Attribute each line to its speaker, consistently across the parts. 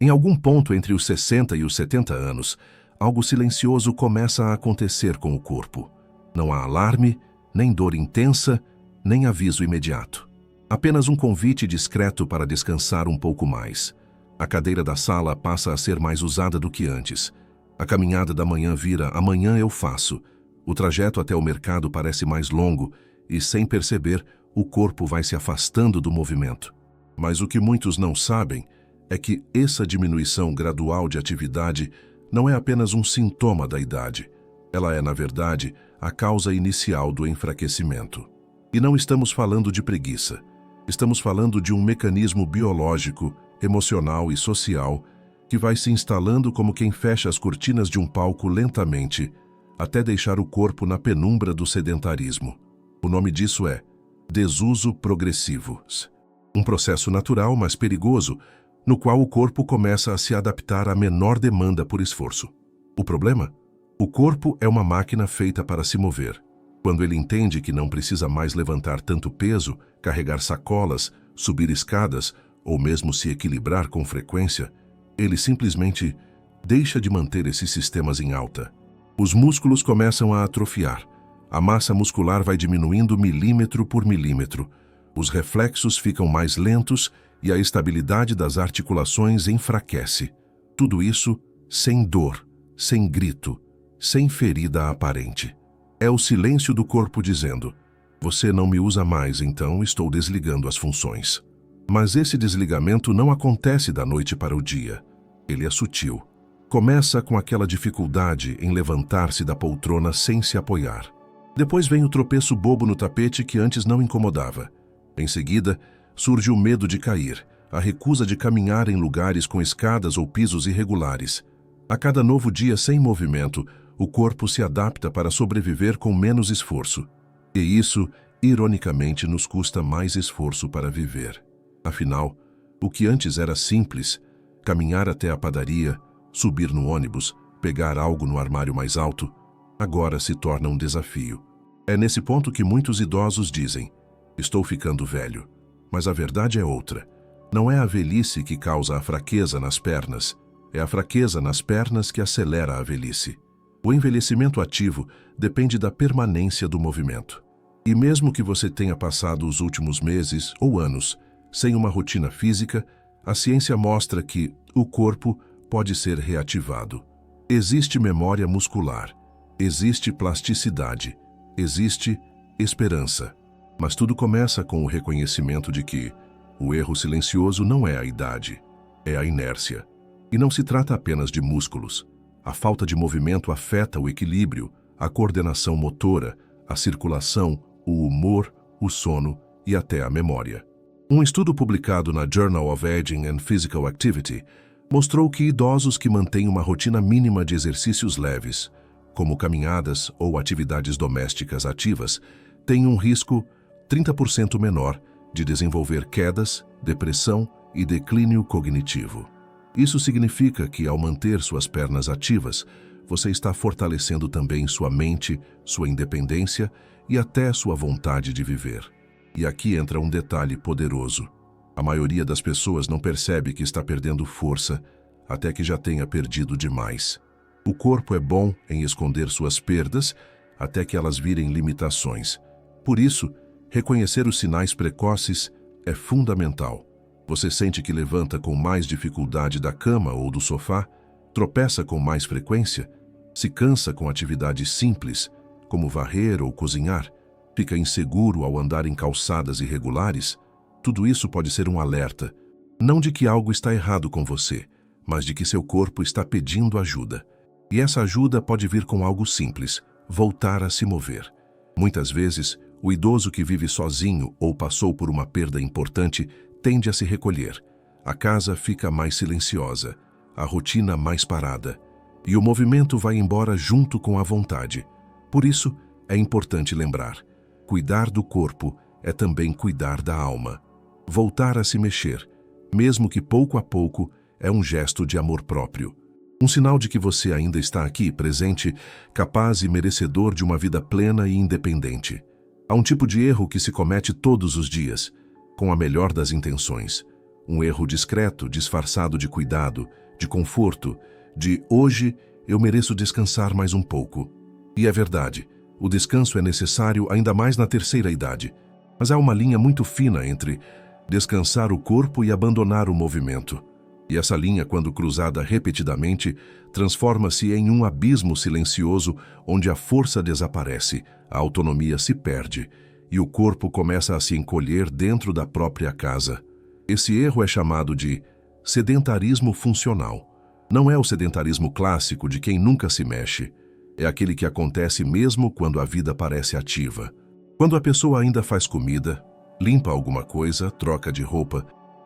Speaker 1: Em algum ponto entre os 60 e os 70 anos, algo silencioso começa a acontecer com o corpo. Não há alarme, nem dor intensa, nem aviso imediato. Apenas um convite discreto para descansar um pouco mais. A cadeira da sala passa a ser mais usada do que antes. A caminhada da manhã vira "amanhã eu faço". O trajeto até o mercado parece mais longo e, sem perceber, o corpo vai se afastando do movimento. Mas o que muitos não sabem é que essa diminuição gradual de atividade não é apenas um sintoma da idade. Ela é, na verdade, a causa inicial do enfraquecimento. E não estamos falando de preguiça. Estamos falando de um mecanismo biológico, emocional e social que vai se instalando como quem fecha as cortinas de um palco lentamente, até deixar o corpo na penumbra do sedentarismo. O nome disso é desuso progressivo. Um processo natural, mas perigoso, no qual o corpo começa a se adaptar à menor demanda por esforço. O problema? O corpo é uma máquina feita para se mover. Quando ele entende que não precisa mais levantar tanto peso, carregar sacolas, subir escadas ou mesmo se equilibrar com frequência, ele simplesmente deixa de manter esses sistemas em alta. Os músculos começam a atrofiar. A massa muscular vai diminuindo milímetro por milímetro. Os reflexos ficam mais lentos e a estabilidade das articulações enfraquece. Tudo isso sem dor, sem grito, sem ferida aparente. É o silêncio do corpo dizendo: "Você não me usa mais, então estou desligando as funções." Mas esse desligamento não acontece da noite para o dia. Ele é sutil. Começa com aquela dificuldade em levantar-se da poltrona sem se apoiar. Depois vem o tropeço bobo no tapete que antes não incomodava. Em seguida, surge o medo de cair, a recusa de caminhar em lugares com escadas ou pisos irregulares. A cada novo dia sem movimento, o corpo se adapta para sobreviver com menos esforço. E isso, ironicamente, nos custa mais esforço para viver. Afinal, o que antes era simples, caminhar até a padaria, subir no ônibus, pegar algo no armário mais alto, agora se torna um desafio. É nesse ponto que muitos idosos dizem: "Estou ficando velho." Mas a verdade é outra. Não é a velhice que causa a fraqueza nas pernas, é a fraqueza nas pernas que acelera a velhice. O envelhecimento ativo depende da permanência do movimento. E mesmo que você tenha passado os últimos meses ou anos sem uma rotina física, a ciência mostra que o corpo pode ser reativado. Existe memória muscular, existe plasticidade, existe esperança. Mas tudo começa com o reconhecimento de que o erro silencioso não é a idade, é a inércia. E não se trata apenas de músculos. A falta de movimento afeta o equilíbrio, a coordenação motora, a circulação, o humor, o sono e até a memória. Um estudo publicado na Journal of Aging and Physical Activity mostrou que idosos que mantêm uma rotina mínima de exercícios leves, como caminhadas ou atividades domésticas ativas, têm um risco 30% menor de desenvolver quedas, depressão e declínio cognitivo. Isso significa que, ao manter suas pernas ativas, você está fortalecendo também sua mente, sua independência e até sua vontade de viver. E aqui entra um detalhe poderoso. A maioria das pessoas não percebe que está perdendo força até que já tenha perdido demais. O corpo é bom em esconder suas perdas até que elas virem limitações. Por isso, reconhecer os sinais precoces é fundamental. Você sente que levanta com mais dificuldade da cama ou do sofá, tropeça com mais frequência, se cansa com atividades simples, como varrer ou cozinhar, fica inseguro ao andar em calçadas irregulares. Tudo isso pode ser um alerta, não de que algo está errado com você, mas de que seu corpo está pedindo ajuda. E essa ajuda pode vir com algo simples: voltar a se mover. Muitas vezes, o idoso que vive sozinho ou passou por uma perda importante tende a se recolher. A casa fica mais silenciosa, a rotina mais parada, e o movimento vai embora junto com a vontade. Por isso, é importante lembrar: cuidar do corpo é também cuidar da alma. Voltar a se mexer, mesmo que pouco a pouco, é um gesto de amor próprio. Um sinal de que você ainda está aqui, presente, capaz e merecedor de uma vida plena e independente. Há um tipo de erro que se comete todos os dias, com a melhor das intenções. Um erro discreto, disfarçado de cuidado, de conforto, de hoje eu mereço descansar mais um pouco. E é verdade, o descanso é necessário ainda mais na terceira idade. Mas há uma linha muito fina entre descansar o corpo e abandonar o movimento. E essa linha, quando cruzada repetidamente, transforma-se em um abismo silencioso onde a força desaparece, a autonomia se perde e o corpo começa a se encolher dentro da própria casa. Esse erro é chamado de sedentarismo funcional. Não é o sedentarismo clássico de quem nunca se mexe. É aquele que acontece mesmo quando a vida parece ativa. Quando a pessoa ainda faz comida, limpa alguma coisa, troca de roupa,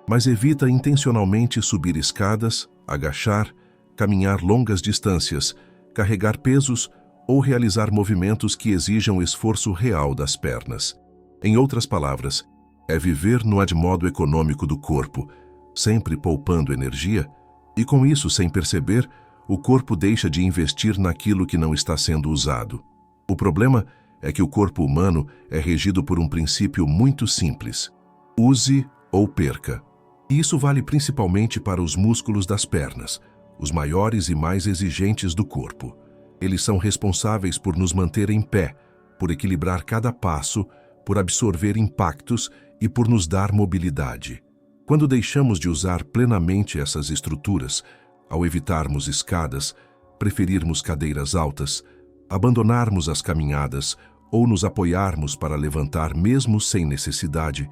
Speaker 1: mas evita intencionalmente subir escadas, agachar, caminhar longas distâncias, carregar pesos ou realizar movimentos que exijam esforço real das pernas. Em outras palavras, é viver no admodo econômico do corpo, sempre poupando energia, e com isso, sem perceber, o corpo deixa de investir naquilo que não está sendo usado. O problema é que o corpo humano é regido por um princípio muito simples: use ou perca. E isso vale principalmente para os músculos das pernas, os maiores e mais exigentes do corpo. Eles são responsáveis por nos manter em pé, por equilibrar cada passo, por absorver impactos e por nos dar mobilidade. Quando deixamos de usar plenamente essas estruturas, ao evitarmos escadas, preferirmos cadeiras altas, abandonarmos as caminhadas ou nos apoiarmos para levantar mesmo sem necessidade,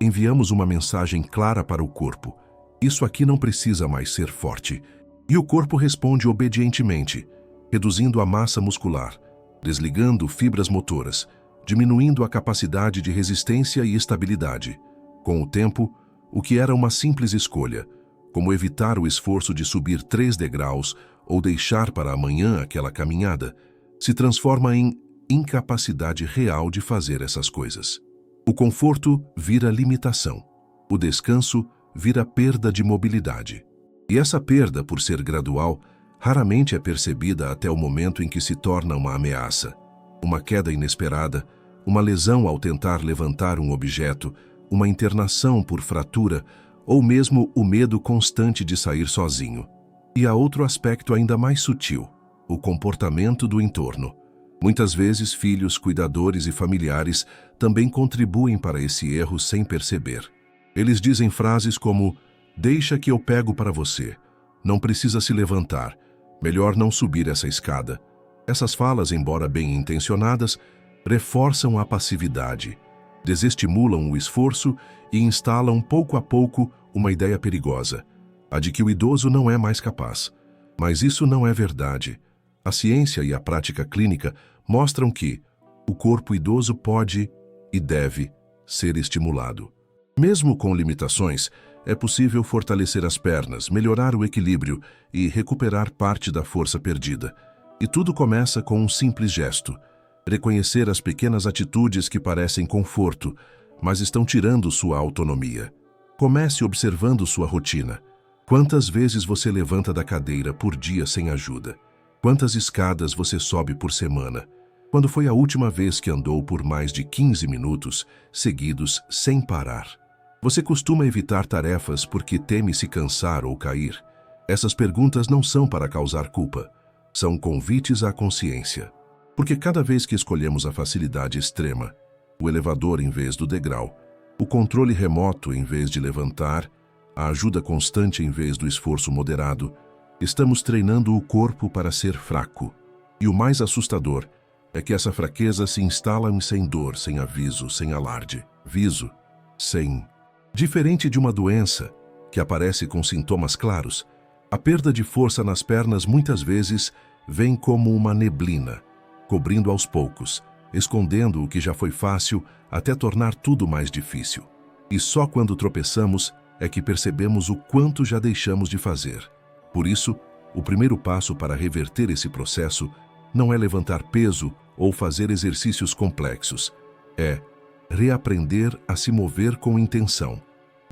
Speaker 1: enviamos uma mensagem clara para o corpo: isso aqui não precisa mais ser forte. E o corpo responde obedientemente, reduzindo a massa muscular, desligando fibras motoras, diminuindo a capacidade de resistência e estabilidade. Com o tempo, o que era uma simples escolha, como evitar o esforço de subir 3 degraus ou deixar para amanhã aquela caminhada, se transforma em incapacidade real de fazer essas coisas. O conforto vira limitação. O descanso vira perda de mobilidade. E essa perda, por ser gradual, raramente é percebida até o momento em que se torna uma ameaça. Uma queda inesperada, uma lesão ao tentar levantar um objeto, uma internação por fratura ou mesmo o medo constante de sair sozinho. E há outro aspecto ainda mais sutil: o comportamento do entorno. Muitas vezes, filhos, cuidadores e familiares também contribuem para esse erro sem perceber. Eles dizem frases como: deixa que eu pego para você, não precisa se levantar, melhor não subir essa escada. Essas falas, embora bem intencionadas, reforçam a passividade, desestimulam o esforço e instalam pouco a pouco uma ideia perigosa, a de que o idoso não é mais capaz. Mas isso não é verdade. A ciência e a prática clínica mostram que o corpo idoso pode e deve ser estimulado. Mesmo com limitações, é possível fortalecer as pernas, melhorar o equilíbrio e recuperar parte da força perdida. E tudo começa com um simples gesto: reconhecer as pequenas atitudes que parecem conforto, mas estão tirando sua autonomia. Comece observando sua rotina. Quantas vezes você levanta da cadeira por dia sem ajuda? Quantas escadas você sobe por semana? Quando foi a última vez que andou por mais de 15 minutos seguidos sem parar? Você costuma evitar tarefas porque teme se cansar ou cair? Essas perguntas não são para causar culpa. São convites à consciência. Porque cada vez que escolhemos a facilidade extrema, o elevador em vez do degrau, o controle remoto em vez de levantar, a ajuda constante em vez do esforço moderado, estamos treinando o corpo para ser fraco. E o mais assustador é que essa fraqueza se instala sem dor, sem aviso, sem alarde. Sem... Diferente de uma doença, que aparece com sintomas claros, a perda de força nas pernas muitas vezes vem como uma neblina, cobrindo aos poucos, escondendo o que já foi fácil até tornar tudo mais difícil. E só quando tropeçamos é que percebemos o quanto já deixamos de fazer. Por isso, o primeiro passo para reverter esse processo não é levantar peso ou fazer exercícios complexos. É reaprender a se mover com intenção.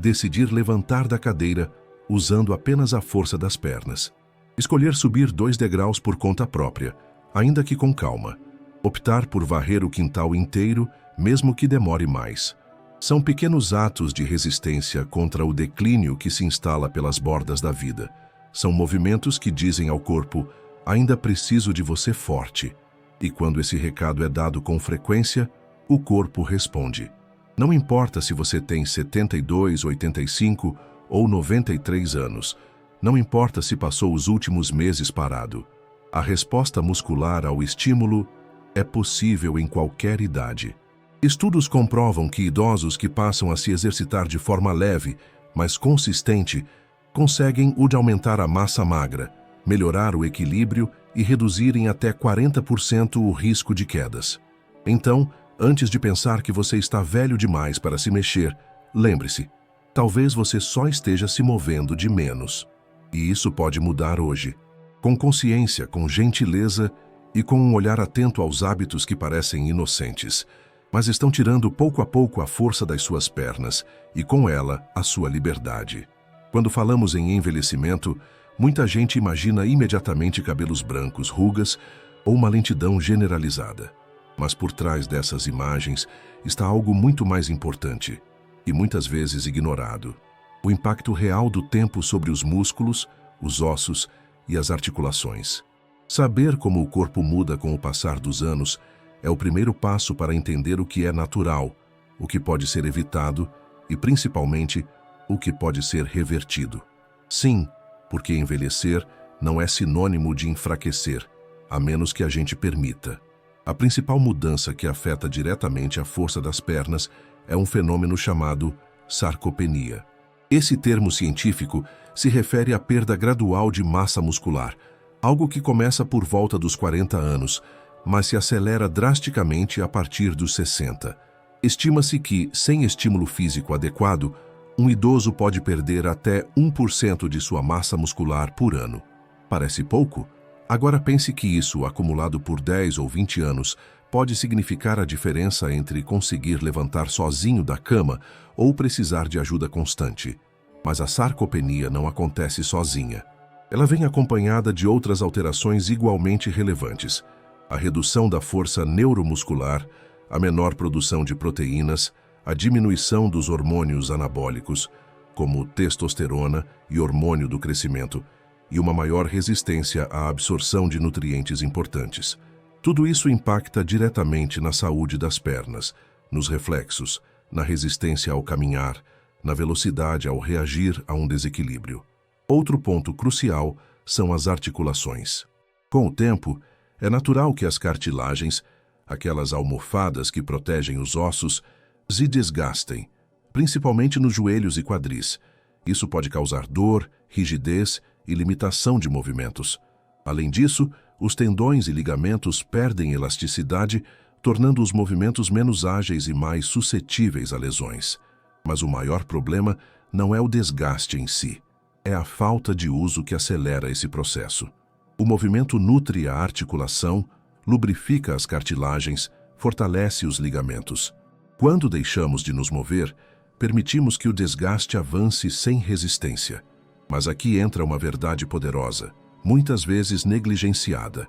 Speaker 1: Decidir levantar da cadeira usando apenas a força das pernas. Escolher subir 2 degraus por conta própria, ainda que com calma. Optar por varrer o quintal inteiro, mesmo que demore mais. São pequenos atos de resistência contra o declínio que se instala pelas bordas da vida. São movimentos que dizem ao corpo: ainda preciso de você forte. E quando esse recado é dado com frequência, o corpo responde. Não importa se você tem 72, 85 ou 93 anos. Não importa se passou os últimos meses parado. A resposta muscular ao estímulo é possível em qualquer idade. Estudos comprovam que idosos que passam a se exercitar de forma leve, mas consistente, conseguem o de aumentar a massa magra, melhorar o equilíbrio e reduzir em até 40% o risco de quedas. Então, antes de pensar que você está velho demais para se mexer, lembre-se, talvez você só esteja se movendo de menos. E isso pode mudar hoje. Com consciência, com gentileza e com um olhar atento aos hábitos que parecem inocentes, mas estão tirando pouco a pouco a força das suas pernas e, com ela, a sua liberdade. Quando falamos em envelhecimento, muita gente imagina imediatamente cabelos brancos, rugas ou uma lentidão generalizada. Mas por trás dessas imagens está algo muito mais importante e muitas vezes ignorado: o impacto real do tempo sobre os músculos, os ossos e as articulações. Saber como o corpo muda com o passar dos anos é o primeiro passo para entender o que é natural, o que pode ser evitado e, principalmente, o que pode ser revertido. Sim, porque envelhecer não é sinônimo de enfraquecer, a menos que a gente permita. A principal mudança que afeta diretamente a força das pernas é um fenômeno chamado sarcopenia. Esse termo científico se refere à perda gradual de massa muscular, algo que começa por volta dos 40 anos, mas se acelera drasticamente a partir dos 60. Estima-se que, sem estímulo físico adequado, um idoso pode perder até 1% de sua massa muscular por ano. Parece pouco? Agora pense que isso, acumulado por 10 ou 20 anos, pode significar a diferença entre conseguir levantar sozinho da cama ou precisar de ajuda constante. Mas a sarcopenia não acontece sozinha. Ela vem acompanhada de outras alterações igualmente relevantes: a redução da força neuromuscular, a menor produção de proteínas, a diminuição dos hormônios anabólicos, como testosterona e hormônio do crescimento, e uma maior resistência à absorção de nutrientes importantes. Tudo isso impacta diretamente na saúde das pernas, nos reflexos, na resistência ao caminhar, na velocidade ao reagir a um desequilíbrio. Outro ponto crucial são as articulações. Com o tempo, é natural que as cartilagens, aquelas almofadas que protegem os ossos, se desgastem, principalmente nos joelhos e quadris. Isso pode causar dor, rigidez e limitação de movimentos. Além disso, os tendões e ligamentos perdem elasticidade, tornando os movimentos menos ágeis e mais suscetíveis a lesões. Mas o maior problema não é o desgaste em si, é a falta de uso que acelera esse processo. O movimento nutre a articulação, lubrifica as cartilagens, fortalece os ligamentos. Quando deixamos de nos mover, permitimos que o desgaste avance sem resistência. Mas aqui entra uma verdade poderosa, muitas vezes negligenciada.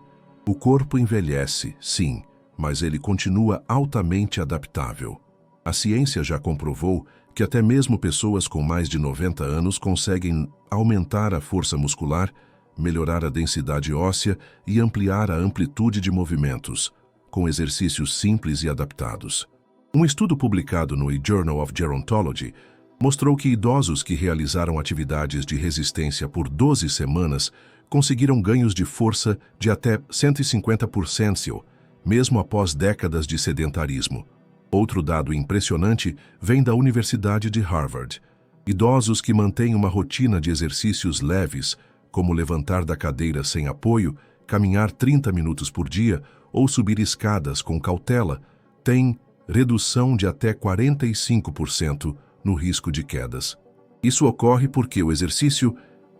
Speaker 1: O corpo envelhece, sim, mas ele continua altamente adaptável. A ciência já comprovou que até mesmo pessoas com mais de 90 anos conseguem aumentar a força muscular, melhorar a densidade óssea e ampliar a amplitude de movimentos, com exercícios simples e adaptados. Um estudo publicado no Journal of Gerontology mostrou que idosos que realizaram atividades de resistência por 12 semanas conseguiram ganhos de força de até 150%, mesmo após décadas de sedentarismo. Outro dado impressionante vem da Universidade de Harvard. Idosos que mantêm uma rotina de exercícios leves, como levantar da cadeira sem apoio, caminhar 30 minutos por dia ou subir escadas com cautela, têm redução de até 45% no risco de quedas. Isso ocorre porque o exercício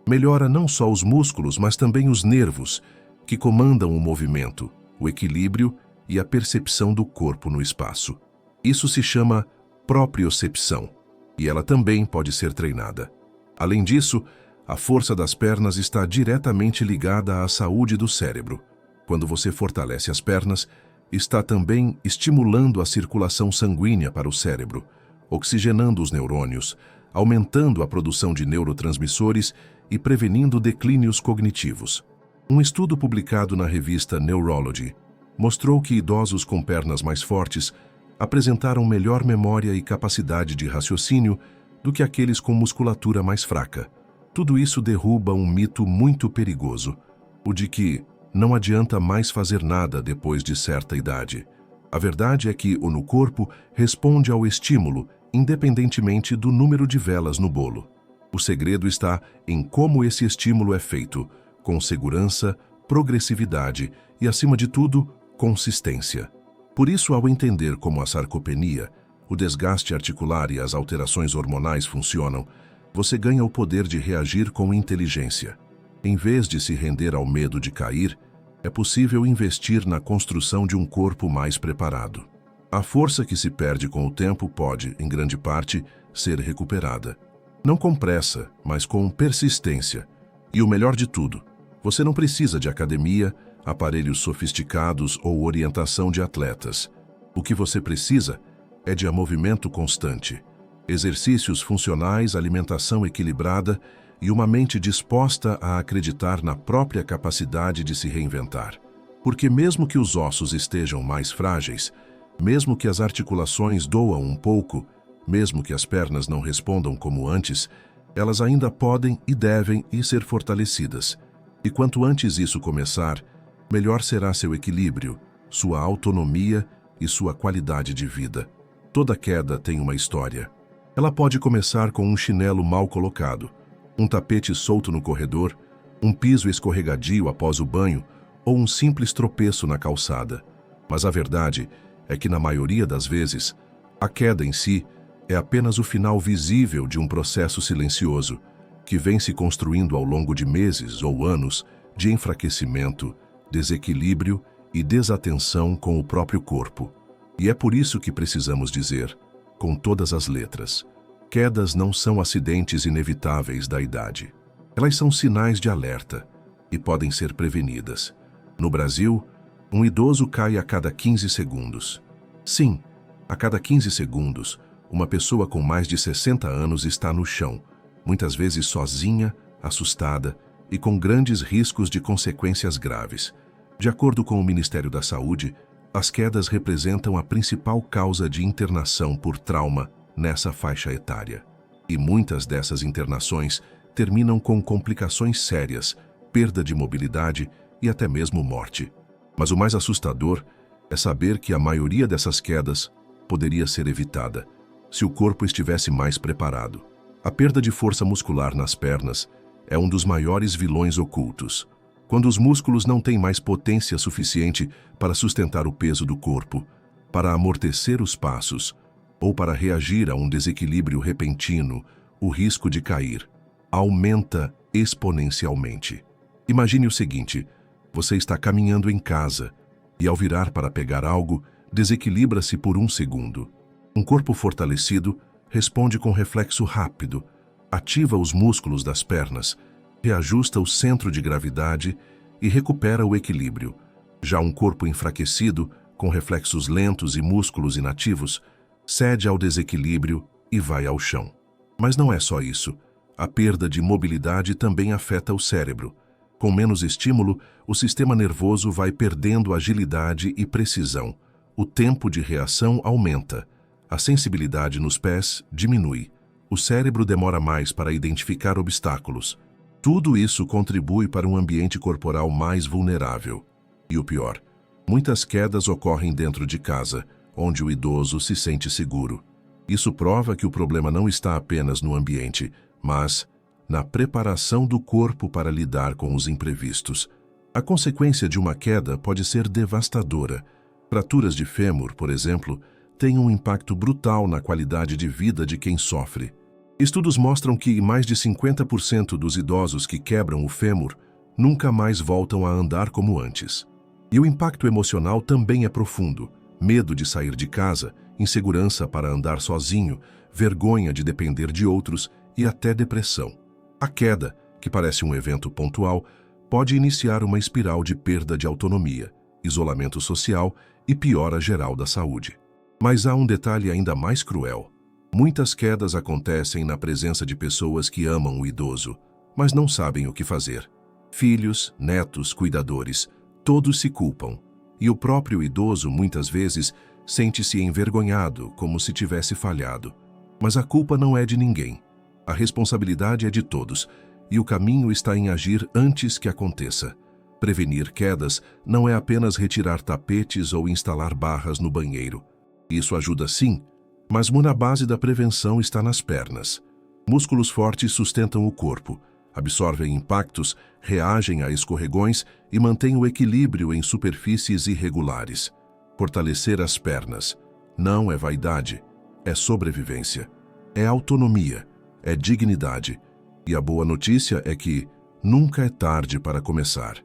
Speaker 1: melhora não só os músculos, mas também os nervos, que comandam o movimento, o equilíbrio e a percepção do corpo no espaço. Isso se chama propriocepção, e ela também pode ser treinada. Além disso, a força das pernas está diretamente ligada à saúde do cérebro. Quando você fortalece as pernas, está também estimulando a circulação sanguínea para o cérebro, oxigenando os neurônios, aumentando a produção de neurotransmissores e prevenindo declínios cognitivos. Um estudo publicado na revista Neurology mostrou que idosos com pernas mais fortes apresentaram melhor memória e capacidade de raciocínio do que aqueles com musculatura mais fraca. Tudo isso derruba um mito muito perigoso, o de que não adianta mais fazer nada depois de certa idade. A verdade é que o corpo responde ao estímulo, independentemente do número de velas no bolo. O segredo está em como esse estímulo é feito, com segurança, progressividade e, acima de tudo, consistência. Por isso, ao entender como a sarcopenia, o desgaste articular e as alterações hormonais funcionam, você ganha o poder de reagir com inteligência. Em vez de se render ao medo de cair, é possível investir na construção de um corpo mais preparado. A força que se perde com o tempo pode, em grande parte, ser recuperada. Não com pressa, mas com persistência. E o melhor de tudo, você não precisa de academia, aparelhos sofisticados ou orientação de atletas. O que você precisa é de movimento constante, exercícios funcionais, alimentação equilibrada e uma mente disposta a acreditar na própria capacidade de se reinventar. Porque mesmo que os ossos estejam mais frágeis, mesmo que as articulações doam um pouco, mesmo que as pernas não respondam como antes, elas ainda podem e devem ser fortalecidas. E quanto antes isso começar, melhor será seu equilíbrio, sua autonomia e sua qualidade de vida. Toda queda tem uma história. Ela pode começar com um chinelo mal colocado, um tapete solto no corredor, um piso escorregadio após o banho ou um simples tropeço na calçada. Mas a verdade é que, na maioria das vezes, a queda em si é apenas o final visível de um processo silencioso que vem se construindo ao longo de meses ou anos de enfraquecimento, desequilíbrio e desatenção com o próprio corpo. E é por isso que precisamos dizer, com todas as letras, quedas não são acidentes inevitáveis da idade. Elas são sinais de alerta e podem ser prevenidas. No Brasil, um idoso cai a cada 15 segundos. Sim, a cada 15 segundos, uma pessoa com mais de 60 anos está no chão, muitas vezes sozinha, assustada e com grandes riscos de consequências graves. De acordo com o Ministério da Saúde, as quedas representam a principal causa de internação por trauma nessa faixa etária. E muitas dessas internações terminam com complicações sérias, perda de mobilidade e até mesmo morte. Mas o mais assustador é saber que a maioria dessas quedas poderia ser evitada se o corpo estivesse mais preparado. A perda de força muscular nas pernas é um dos maiores vilões ocultos. Quando os músculos não têm mais potência suficiente para sustentar o peso do corpo, para amortecer os passos ou para reagir a um desequilíbrio repentino, o risco de cair aumenta exponencialmente. Imagine o seguinte: você está caminhando em casa e, ao virar para pegar algo, desequilibra-se por um segundo. Um corpo fortalecido responde com reflexo rápido, ativa os músculos das pernas, reajusta o centro de gravidade e recupera o equilíbrio. Já um corpo enfraquecido, com reflexos lentos e músculos inativos, cede ao desequilíbrio e vai ao chão. Mas não é só isso. A perda de mobilidade também afeta o cérebro. Com menos estímulo, o sistema nervoso vai perdendo agilidade e precisão. O tempo de reação aumenta. A sensibilidade nos pés diminui. O cérebro demora mais para identificar obstáculos. Tudo isso contribui para um ambiente corporal mais vulnerável. E o pior, muitas quedas ocorrem dentro de casa, onde o idoso se sente seguro. Isso prova que o problema não está apenas no ambiente, mas na preparação do corpo para lidar com os imprevistos. A consequência de uma queda pode ser devastadora. Fraturas de fêmur, por exemplo, têm um impacto brutal na qualidade de vida de quem sofre. Estudos mostram que mais de 50% dos idosos que quebram o fêmur nunca mais voltam a andar como antes. E o impacto emocional também é profundo. Medo de sair de casa, insegurança para andar sozinho, vergonha de depender de outros e até depressão. A queda, que parece um evento pontual, pode iniciar uma espiral de perda de autonomia, isolamento social e piora geral da saúde. Mas há um detalhe ainda mais cruel. Muitas quedas acontecem na presença de pessoas que amam o idoso, mas não sabem o que fazer. Filhos, netos, cuidadores, todos se culpam. E o próprio idoso, muitas vezes, sente-se envergonhado, como se tivesse falhado. Mas a culpa não é de ninguém. A responsabilidade é de todos, e o caminho está em agir antes que aconteça. Prevenir quedas não é apenas retirar tapetes ou instalar barras no banheiro. Isso ajuda sim, mas na base da prevenção está nas pernas. Músculos fortes sustentam o corpo, absorvem impactos, reagem a escorregões e mantêm o equilíbrio em superfícies irregulares. Fortalecer as pernas não é vaidade, é sobrevivência, é autonomia, é dignidade. E a boa notícia é que nunca é tarde para começar.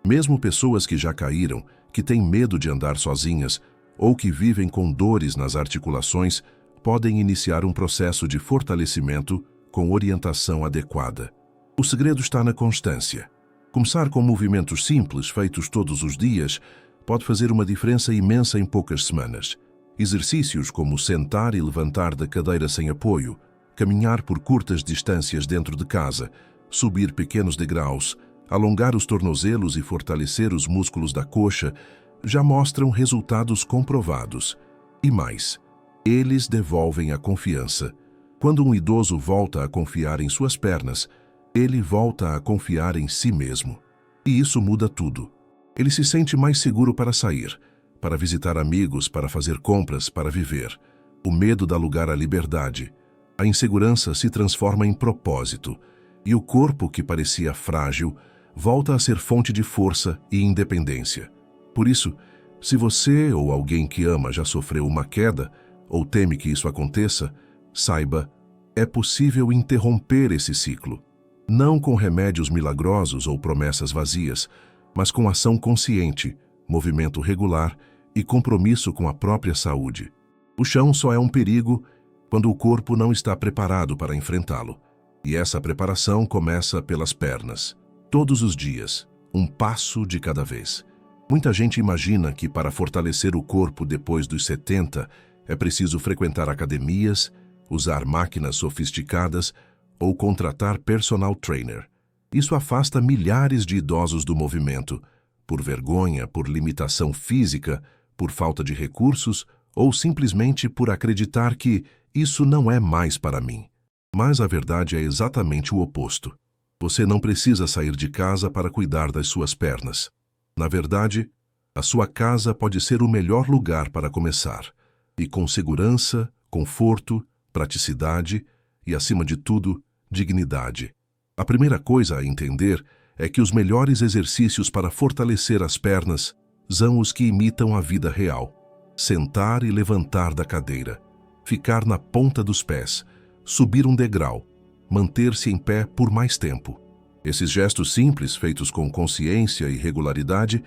Speaker 1: Mesmo pessoas que já caíram, que têm medo de andar sozinhas ou que vivem com dores nas articulações, podem iniciar um processo de fortalecimento com orientação adequada. O segredo está na constância. Começar com movimentos simples, feitos todos os dias, pode fazer uma diferença imensa em poucas semanas. Exercícios como sentar e levantar da cadeira sem apoio, caminhar por curtas distâncias dentro de casa, subir pequenos degraus, alongar os tornozelos e fortalecer os músculos da coxa, já mostram resultados comprovados. E mais, eles devolvem a confiança. Quando um idoso volta a confiar em suas pernas, ele volta a confiar em si mesmo. E isso muda tudo. Ele se sente mais seguro para sair, para visitar amigos, para fazer compras, para viver. O medo dá lugar à liberdade. A insegurança se transforma em propósito. E o corpo, que parecia frágil, volta a ser fonte de força e independência. Por isso, se você ou alguém que ama já sofreu uma queda, ou teme que isso aconteça, saiba, é possível interromper esse ciclo. Não com remédios milagrosos ou promessas vazias, mas com ação consciente, movimento regular e compromisso com a própria saúde. O chão só é um perigo quando o corpo não está preparado para enfrentá-lo. E essa preparação começa pelas pernas. Todos os dias, um passo de cada vez. Muita gente imagina que para fortalecer o corpo depois dos 70 é preciso frequentar academias, usar máquinas sofisticadas ou contratar personal trainer. Isso afasta milhares de idosos do movimento, por vergonha, por limitação física, por falta de recursos ou simplesmente por acreditar que isso não é mais para mim. Mas a verdade é exatamente o oposto. Você não precisa sair de casa para cuidar das suas pernas. Na verdade, a sua casa pode ser o melhor lugar para começar. E com segurança, conforto, praticidade e, acima de tudo, dignidade. A primeira coisa a entender é que os melhores exercícios para fortalecer as pernas são os que imitam a vida real. Sentar e levantar da cadeira, ficar na ponta dos pés, subir um degrau, manter-se em pé por mais tempo. Esses gestos simples, feitos com consciência e regularidade,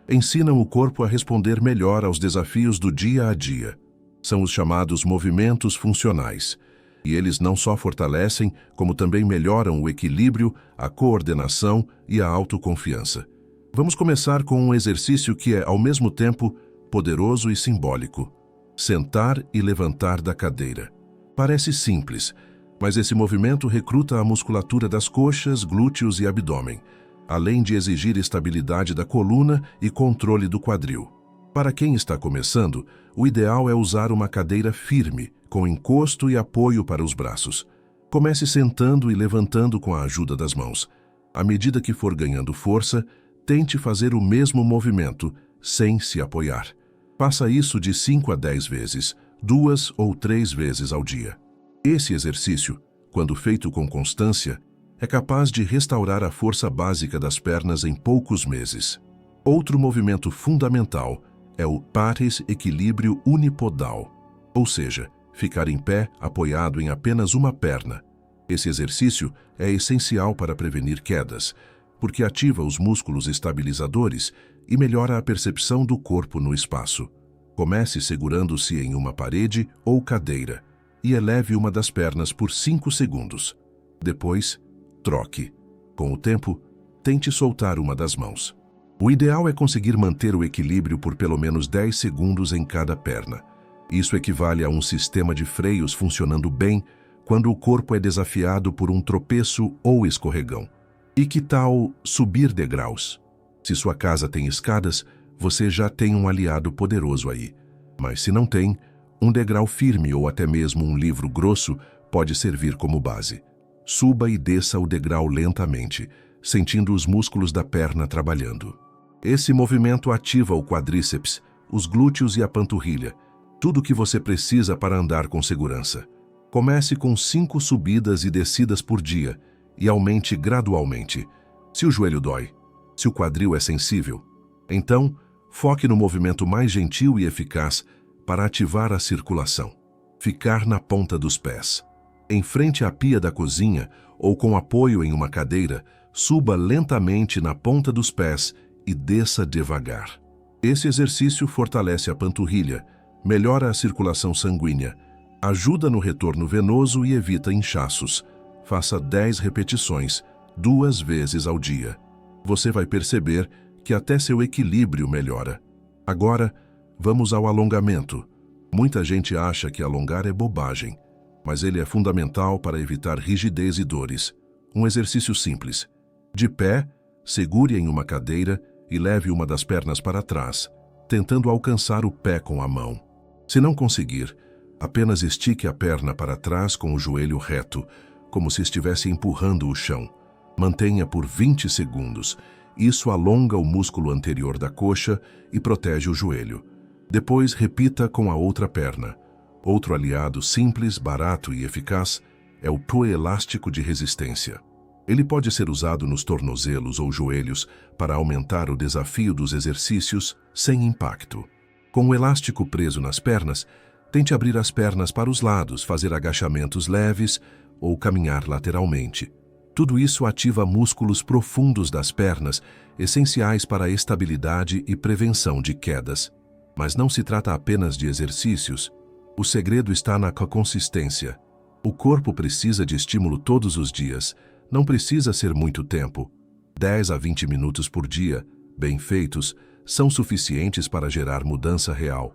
Speaker 1: ensinam o corpo a responder melhor aos desafios do dia a dia. São os chamados movimentos funcionais. E eles não só fortalecem, como também melhoram o equilíbrio, a coordenação e a autoconfiança. Vamos começar com um exercício que é, ao mesmo tempo, poderoso e simbólico. Sentar e levantar da cadeira. Parece simples, mas esse movimento recruta a musculatura das coxas, glúteos e abdômen, além de exigir estabilidade da coluna e controle do quadril. Para quem está começando, o ideal é usar uma cadeira firme, com encosto e apoio para os braços. Comece sentando e levantando com a ajuda das mãos. À medida que for ganhando força, tente fazer o mesmo movimento, sem se apoiar. Faça isso de 5 a 10 vezes, 2 ou 3 vezes ao dia. Esse exercício, quando feito com constância, é capaz de restaurar a força básica das pernas em poucos meses. Outro movimento fundamental é o pares equilíbrio unipodal, ou seja, ficar em pé apoiado em apenas uma perna. Esse exercício é essencial para prevenir quedas, porque ativa os músculos estabilizadores e melhora a percepção do corpo no espaço. Comece segurando-se em uma parede ou cadeira e eleve uma das pernas por 5 segundos. Depois, troque. Com o tempo, tente soltar uma das mãos. O ideal é conseguir manter o equilíbrio por pelo menos 10 segundos em cada perna. Isso equivale a um sistema de freios funcionando bem quando o corpo é desafiado por um tropeço ou escorregão. E que tal subir degraus? Se sua casa tem escadas, você já tem um aliado poderoso aí. Mas se não tem, um degrau firme ou até mesmo um livro grosso pode servir como base. Suba e desça o degrau lentamente, sentindo os músculos da perna trabalhando. Esse movimento ativa o quadríceps, os glúteos e a panturrilha, tudo o que você precisa para andar com segurança. Comece com 5 subidas e descidas por dia e aumente gradualmente. Se o joelho dói, se o quadril é sensível, então foque no movimento mais gentil e eficaz para ativar a circulação. Ficar na ponta dos pés. Em frente à pia da cozinha ou com apoio em uma cadeira, suba lentamente na ponta dos pés e desça devagar. Esse exercício fortalece a panturrilha, melhora a circulação sanguínea, ajuda no retorno venoso e evita inchaços. Faça 10 repetições, 2 vezes ao dia. Você vai perceber que até seu equilíbrio melhora. Agora, vamos ao alongamento. Muita gente acha que alongar é bobagem, mas ele é fundamental para evitar rigidez e dores. Um exercício simples. De pé, segure em uma cadeira e leve uma das pernas para trás, tentando alcançar o pé com a mão. Se não conseguir, apenas estique a perna para trás com o joelho reto, como se estivesse empurrando o chão. Mantenha por 20 segundos. Isso alonga o músculo anterior da coxa e protege o joelho. Depois, repita com a outra perna. Outro aliado simples, barato e eficaz é o proelástico de resistência. Ele pode ser usado nos tornozelos ou joelhos para aumentar o desafio dos exercícios sem impacto. Com o elástico preso nas pernas, tente abrir as pernas para os lados, fazer agachamentos leves ou caminhar lateralmente. Tudo isso ativa músculos profundos das pernas, essenciais para a estabilidade e prevenção de quedas. Mas não se trata apenas de exercícios. O segredo está na consistência. O corpo precisa de estímulo todos os dias. Não precisa ser muito tempo. 10 a 20 minutos por dia, bem feitos, são suficientes para gerar mudança real.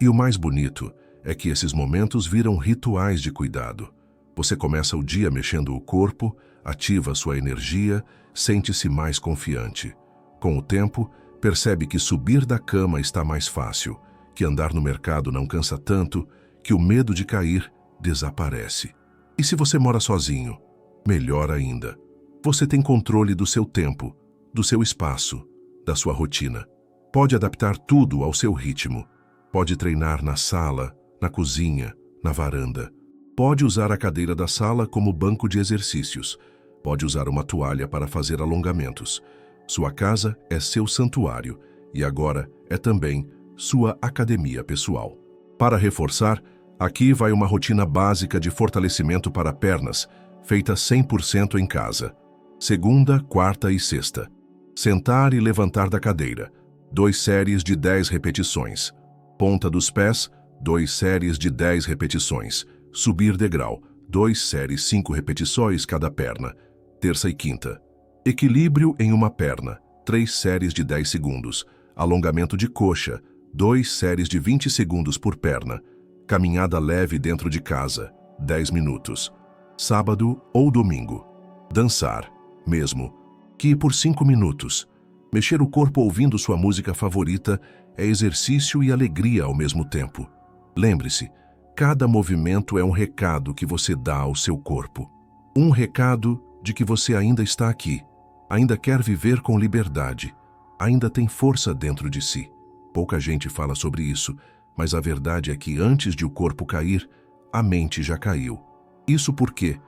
Speaker 1: E o mais bonito é que esses momentos viram rituais de cuidado. Você começa o dia mexendo o corpo, ativa sua energia, sente-se mais confiante. Com o tempo, percebe que subir da cama está mais fácil, que andar no mercado não cansa tanto, que o medo de cair desaparece. E se você mora sozinho? Melhor ainda. Você tem controle do seu tempo, do seu espaço, da sua rotina. Pode adaptar tudo ao seu ritmo. Pode treinar na sala, na cozinha, na varanda. Pode usar a cadeira da sala como banco de exercícios. Pode usar uma toalha para fazer alongamentos. Sua casa é seu santuário e agora é também sua academia pessoal. Para reforçar, aqui vai uma rotina básica de fortalecimento para pernas, feita 100% em casa. Segunda, quarta e sexta. Sentar e levantar da cadeira. 2 séries de 10 repetições. Ponta dos pés, 2 séries de 10 repetições. Subir degrau, 2 séries 5 repetições cada perna. Terça e quinta. Equilíbrio em uma perna, 3 séries de 10 segundos. Alongamento de coxa, 2 séries de 20 segundos por perna. Caminhada leve dentro de casa, 10 minutos. Sábado ou domingo. Dançar, mesmo que por 5 minutos. Mexer o corpo ouvindo sua música favorita é exercício e alegria ao mesmo tempo. Lembre-se, cada movimento é um recado que você dá ao seu corpo. Um recado de que você ainda está aqui, ainda quer viver com liberdade, ainda tem força dentro de si. Pouca gente fala sobre isso, mas a verdade é que antes de o corpo cair, a mente já caiu. Isso porque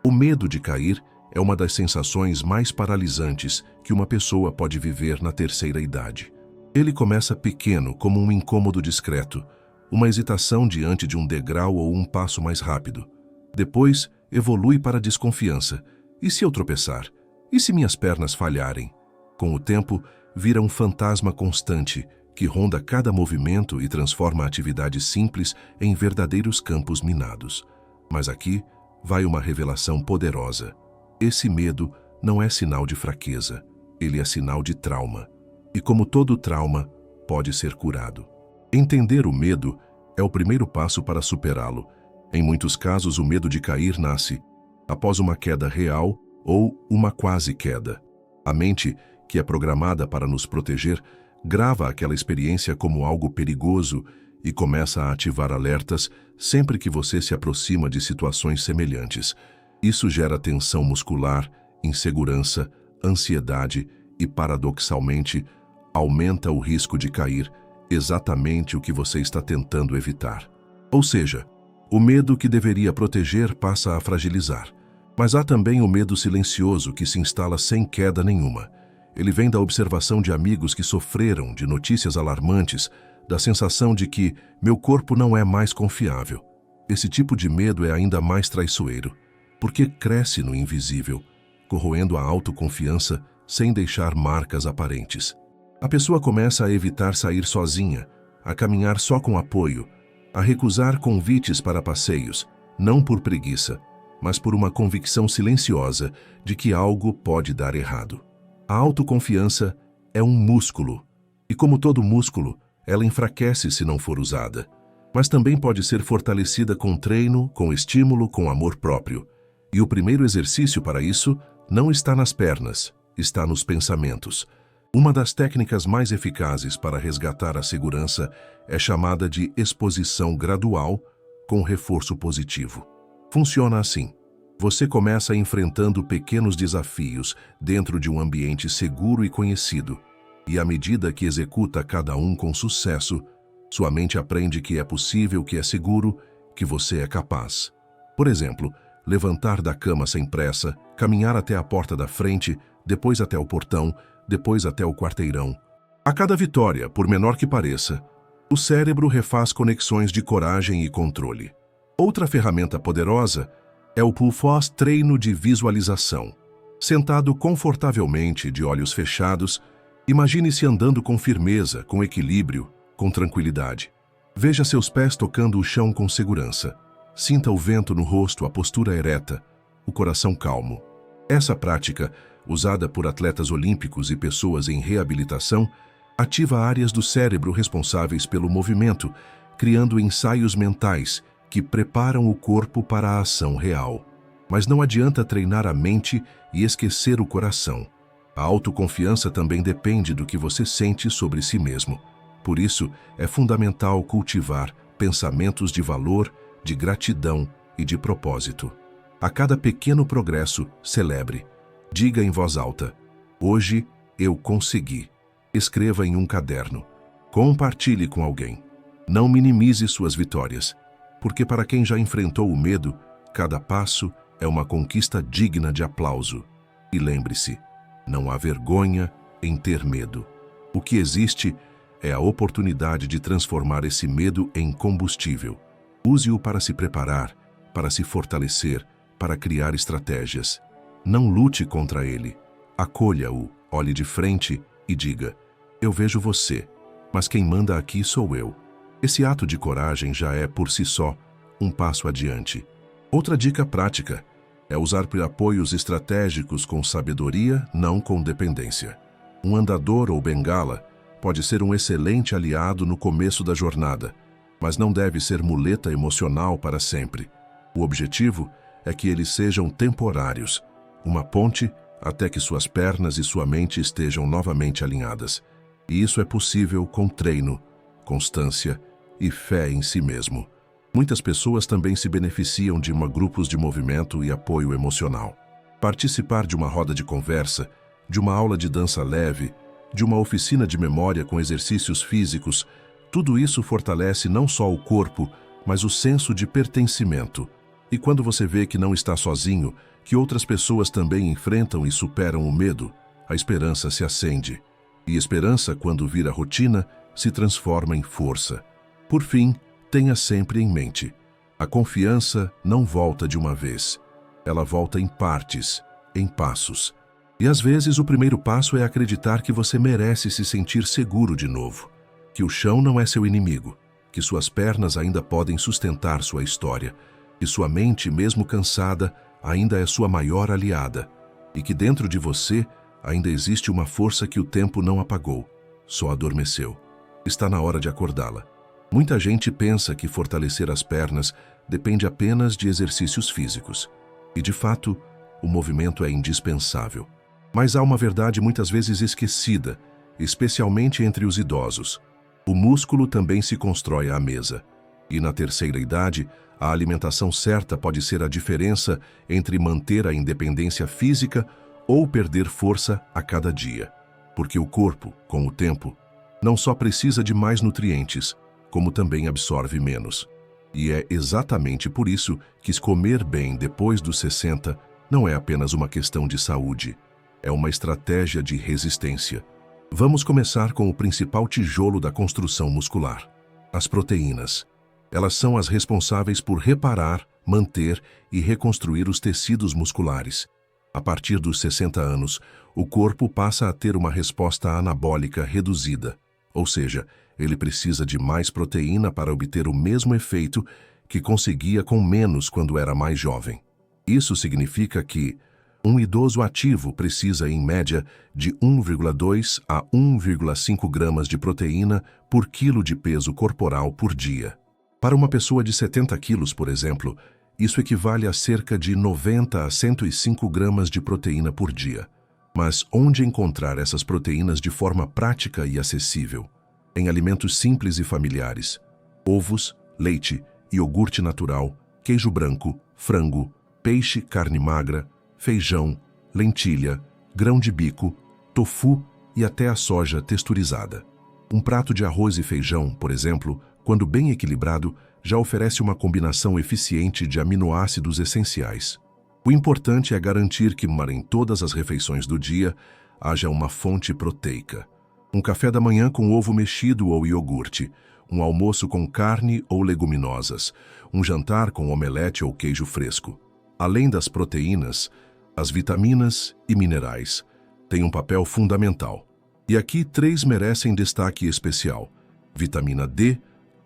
Speaker 1: o medo de cair é uma das sensações mais paralisantes que uma pessoa pode viver na terceira idade. Ele começa pequeno, como um incômodo discreto, uma hesitação diante de um degrau ou um passo mais rápido. Depois, evolui para a desconfiança. E se eu tropeçar? E se minhas pernas falharem? Com o tempo, vira um fantasma constante que ronda cada movimento e transforma atividades simples em verdadeiros campos minados. Mas aqui vai uma revelação poderosa. Esse medo não é sinal de fraqueza, ele é sinal de trauma. E como todo trauma, pode ser curado. Entender o medo é o primeiro passo para superá-lo. Em muitos casos, o medo de cair nasce após uma queda real ou uma quase queda. A mente, que é programada para nos proteger, grava aquela experiência como algo perigoso e começa a ativar alertas sempre que você se aproxima de situações semelhantes. Isso gera tensão muscular, insegurança, ansiedade e, paradoxalmente, aumenta o risco de cair, exatamente o que você está tentando evitar. Ou seja, o medo que deveria proteger passa a fragilizar. Mas há também o medo silencioso que se instala sem queda nenhuma. Ele vem da observação de amigos que sofreram, de notícias alarmantes, da sensação de que meu corpo não é mais confiável. Esse tipo de medo é ainda mais traiçoeiro, porque cresce no invisível, corroendo a autoconfiança sem deixar marcas aparentes. A pessoa começa a evitar sair sozinha, a caminhar só com apoio, a recusar convites para passeios, não por preguiça, mas por uma convicção silenciosa de que algo pode dar errado. A autoconfiança é um músculo, e como todo músculo, ela enfraquece se não for usada. Mas também pode ser fortalecida com treino, com estímulo, com amor próprio. E o primeiro exercício para isso não está nas pernas, está nos pensamentos. Uma das técnicas mais eficazes para resgatar a segurança é chamada de exposição gradual com reforço positivo. Funciona assim. Você começa enfrentando pequenos desafios dentro de um ambiente seguro e conhecido, e à medida que executa cada um com sucesso, sua mente aprende que é possível, que é seguro, que você é capaz. Por exemplo, levantar da cama sem pressa, caminhar até a porta da frente, depois até o portão, depois até o quarteirão. A cada vitória, por menor que pareça, o cérebro refaz conexões de coragem e controle. Outra ferramenta poderosa é o PUFOS treino de visualização. Sentado confortavelmente, de olhos fechados, imagine-se andando com firmeza, com equilíbrio, com tranquilidade. Veja seus pés tocando o chão com segurança. Sinta o vento no rosto, a postura ereta, o coração calmo. Essa prática, usada por atletas olímpicos e pessoas em reabilitação, ativa áreas do cérebro responsáveis pelo movimento, criando ensaios mentais que preparam o corpo para a ação real. Mas não adianta treinar a mente e esquecer o coração. A autoconfiança também depende do que você sente sobre si mesmo. Por isso, é fundamental cultivar pensamentos de valor, de gratidão e de propósito. A cada pequeno progresso, celebre. Diga em voz alta: hoje eu consegui. Escreva em um caderno. Compartilhe com alguém. Não minimize suas vitórias, porque para quem já enfrentou o medo, cada passo é uma conquista digna de aplauso. E lembre-se, não há vergonha em ter medo. O que existe é a oportunidade de transformar esse medo em combustível. Use-o para se preparar, para se fortalecer, para criar estratégias. Não lute contra ele. Acolha-o, olhe de frente e diga: eu vejo você, mas quem manda aqui sou eu. Esse ato de coragem já é, por si só, um passo adiante. Outra dica prática é usar apoios estratégicos com sabedoria, não com dependência. Um andador ou bengala pode ser um excelente aliado no começo da jornada, mas não deve ser muleta emocional para sempre. O objetivo é que eles sejam temporários, uma ponte até que suas pernas e sua mente estejam novamente alinhadas. E isso é possível com treino, constância e fé em si mesmo. Muitas pessoas também se beneficiam de grupos de movimento e apoio emocional. Participar de uma roda de conversa, de uma aula de dança leve, de uma oficina de memória com exercícios físicos, tudo isso fortalece não só o corpo, mas o senso de pertencimento. E quando você vê que não está sozinho, que outras pessoas também enfrentam e superam o medo, a esperança se acende. E esperança, quando vira rotina, se transforma em força. Por fim, tenha sempre em mente: a confiança não volta de uma vez. Ela volta em partes, em passos. E às vezes o primeiro passo é acreditar que você merece se sentir seguro de novo, que o chão não é seu inimigo, que suas pernas ainda podem sustentar sua história, que sua mente, mesmo cansada, ainda é sua maior aliada, e que dentro de você ainda existe uma força que o tempo não apagou, só adormeceu. Está na hora de acordá-la. Muita gente pensa que fortalecer as pernas depende apenas de exercícios físicos. E, de fato, o movimento é indispensável. Mas há uma verdade muitas vezes esquecida, especialmente entre os idosos. O músculo também se constrói à mesa. E na terceira idade, a alimentação certa pode ser a diferença entre manter a independência física ou perder força a cada dia. Porque o corpo, com o tempo, não só precisa de mais nutrientes, como também absorve menos. E é exatamente por isso que comer bem depois dos 60 não é apenas uma questão de saúde, é uma estratégia de resistência. Vamos começar com o principal tijolo da construção muscular: as proteínas. Elas são as responsáveis por reparar, manter e reconstruir os tecidos musculares. A partir dos 60 anos, o corpo passa a ter uma resposta anabólica reduzida, ou seja, ele precisa de mais proteína para obter o mesmo efeito que conseguia com menos quando era mais jovem. Isso significa que um idoso ativo precisa, em média, de 1,2 a 1,5 gramas de proteína por quilo de peso corporal por dia. Para uma pessoa de 70 quilos, por exemplo, isso equivale a cerca de 90 a 105 gramas de proteína por dia. Mas onde encontrar essas proteínas de forma prática e acessível? Em alimentos simples e familiares: ovos, leite, iogurte natural, queijo branco, frango, peixe, carne magra, feijão, lentilha, grão de bico, tofu e até a soja texturizada. Um prato de arroz e feijão, por exemplo, quando bem equilibrado, já oferece uma combinação eficiente de aminoácidos essenciais. O importante é garantir que, em todas as refeições do dia, haja uma fonte proteica. Um café da manhã com ovo mexido ou iogurte, um almoço com carne ou leguminosas, um jantar com omelete ou queijo fresco. Além das proteínas, as vitaminas e minerais têm um papel fundamental. E aqui 3 merecem destaque especial: vitamina D,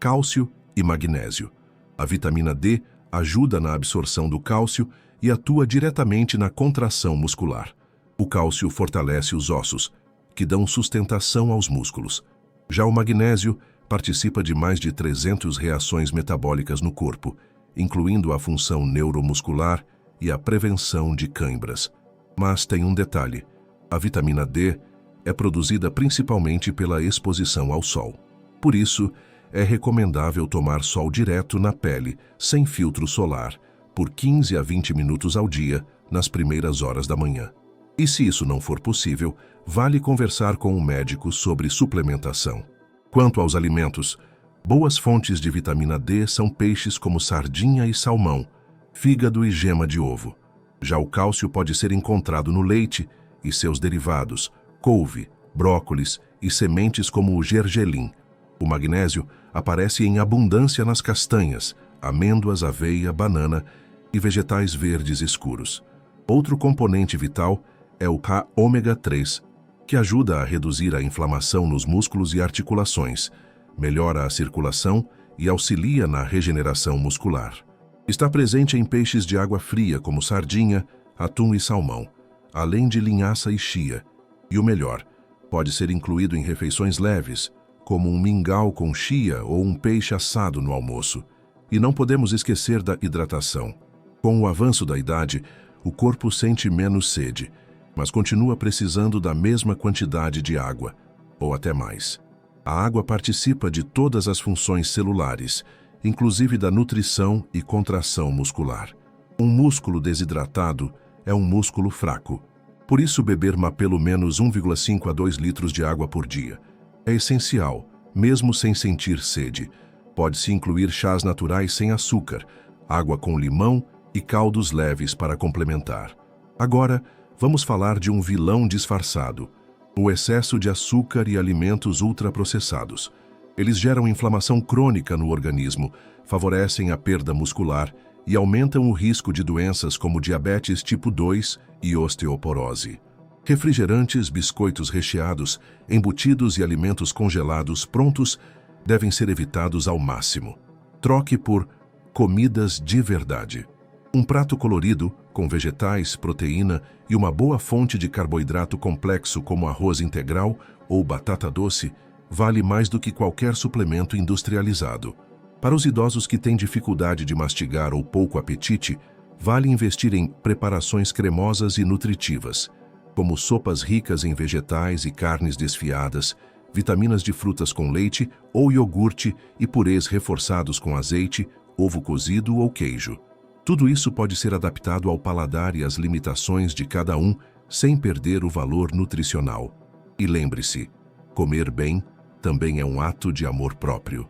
Speaker 1: cálcio e magnésio. A vitamina D ajuda na absorção do cálcio e atua diretamente na contração muscular. O cálcio fortalece os ossos, que dão sustentação aos músculos. Já o magnésio participa de mais de 300 reações metabólicas no corpo, incluindo a função neuromuscular e a prevenção de cãibras. Mas tem um detalhe: a vitamina D é produzida principalmente pela exposição ao sol. Por isso, é recomendável tomar sol direto na pele, sem filtro solar, por 15 a 20 minutos ao dia, nas primeiras horas da manhã. E se isso não for possível, vale conversar com um médico sobre suplementação. Quanto aos alimentos, boas fontes de vitamina D são peixes como sardinha e salmão, fígado e gema de ovo. Já o cálcio pode ser encontrado no leite e seus derivados, couve, brócolis e sementes como o gergelim. O magnésio aparece em abundância nas castanhas, amêndoas, aveia, banana e vegetais verdes escuros. Outro componente vital é o ômega 3, que ajuda a reduzir a inflamação nos músculos e articulações, melhora a circulação e auxilia na regeneração muscular. Está presente em peixes de água fria como sardinha, atum e salmão, além de linhaça e chia. E o melhor, pode ser incluído em refeições leves, como um mingau com chia ou um peixe assado no almoço. E não podemos esquecer da hidratação. Com o avanço da idade, o corpo sente menos sede, mas continua precisando da mesma quantidade de água, ou até mais. A água participa de todas as funções celulares, inclusive da nutrição e contração muscular. Um músculo desidratado é um músculo fraco. Por isso, beber pelo menos 1,5 a 2 litros de água por dia é essencial, mesmo sem sentir sede. Pode-se incluir chás naturais sem açúcar, água com limão e caldos leves para complementar. Agora, vamos falar de um vilão disfarçado: o excesso de açúcar e alimentos ultraprocessados. Eles geram inflamação crônica no organismo, favorecem a perda muscular e aumentam o risco de doenças como diabetes tipo 2 e osteoporose. Refrigerantes, biscoitos recheados, embutidos e alimentos congelados prontos devem ser evitados ao máximo. Troque por comidas de verdade. Um prato colorido, com vegetais, proteína e uma boa fonte de carboidrato complexo como arroz integral ou batata doce, vale mais do que qualquer suplemento industrializado. Para os idosos que têm dificuldade de mastigar ou pouco apetite, vale investir em preparações cremosas e nutritivas, como sopas ricas em vegetais e carnes desfiadas, vitaminas de frutas com leite ou iogurte e purês reforçados com azeite, ovo cozido ou queijo. Tudo isso pode ser adaptado ao paladar e às limitações de cada um, sem perder o valor nutricional. E lembre-se, comer bem também é um ato de amor próprio.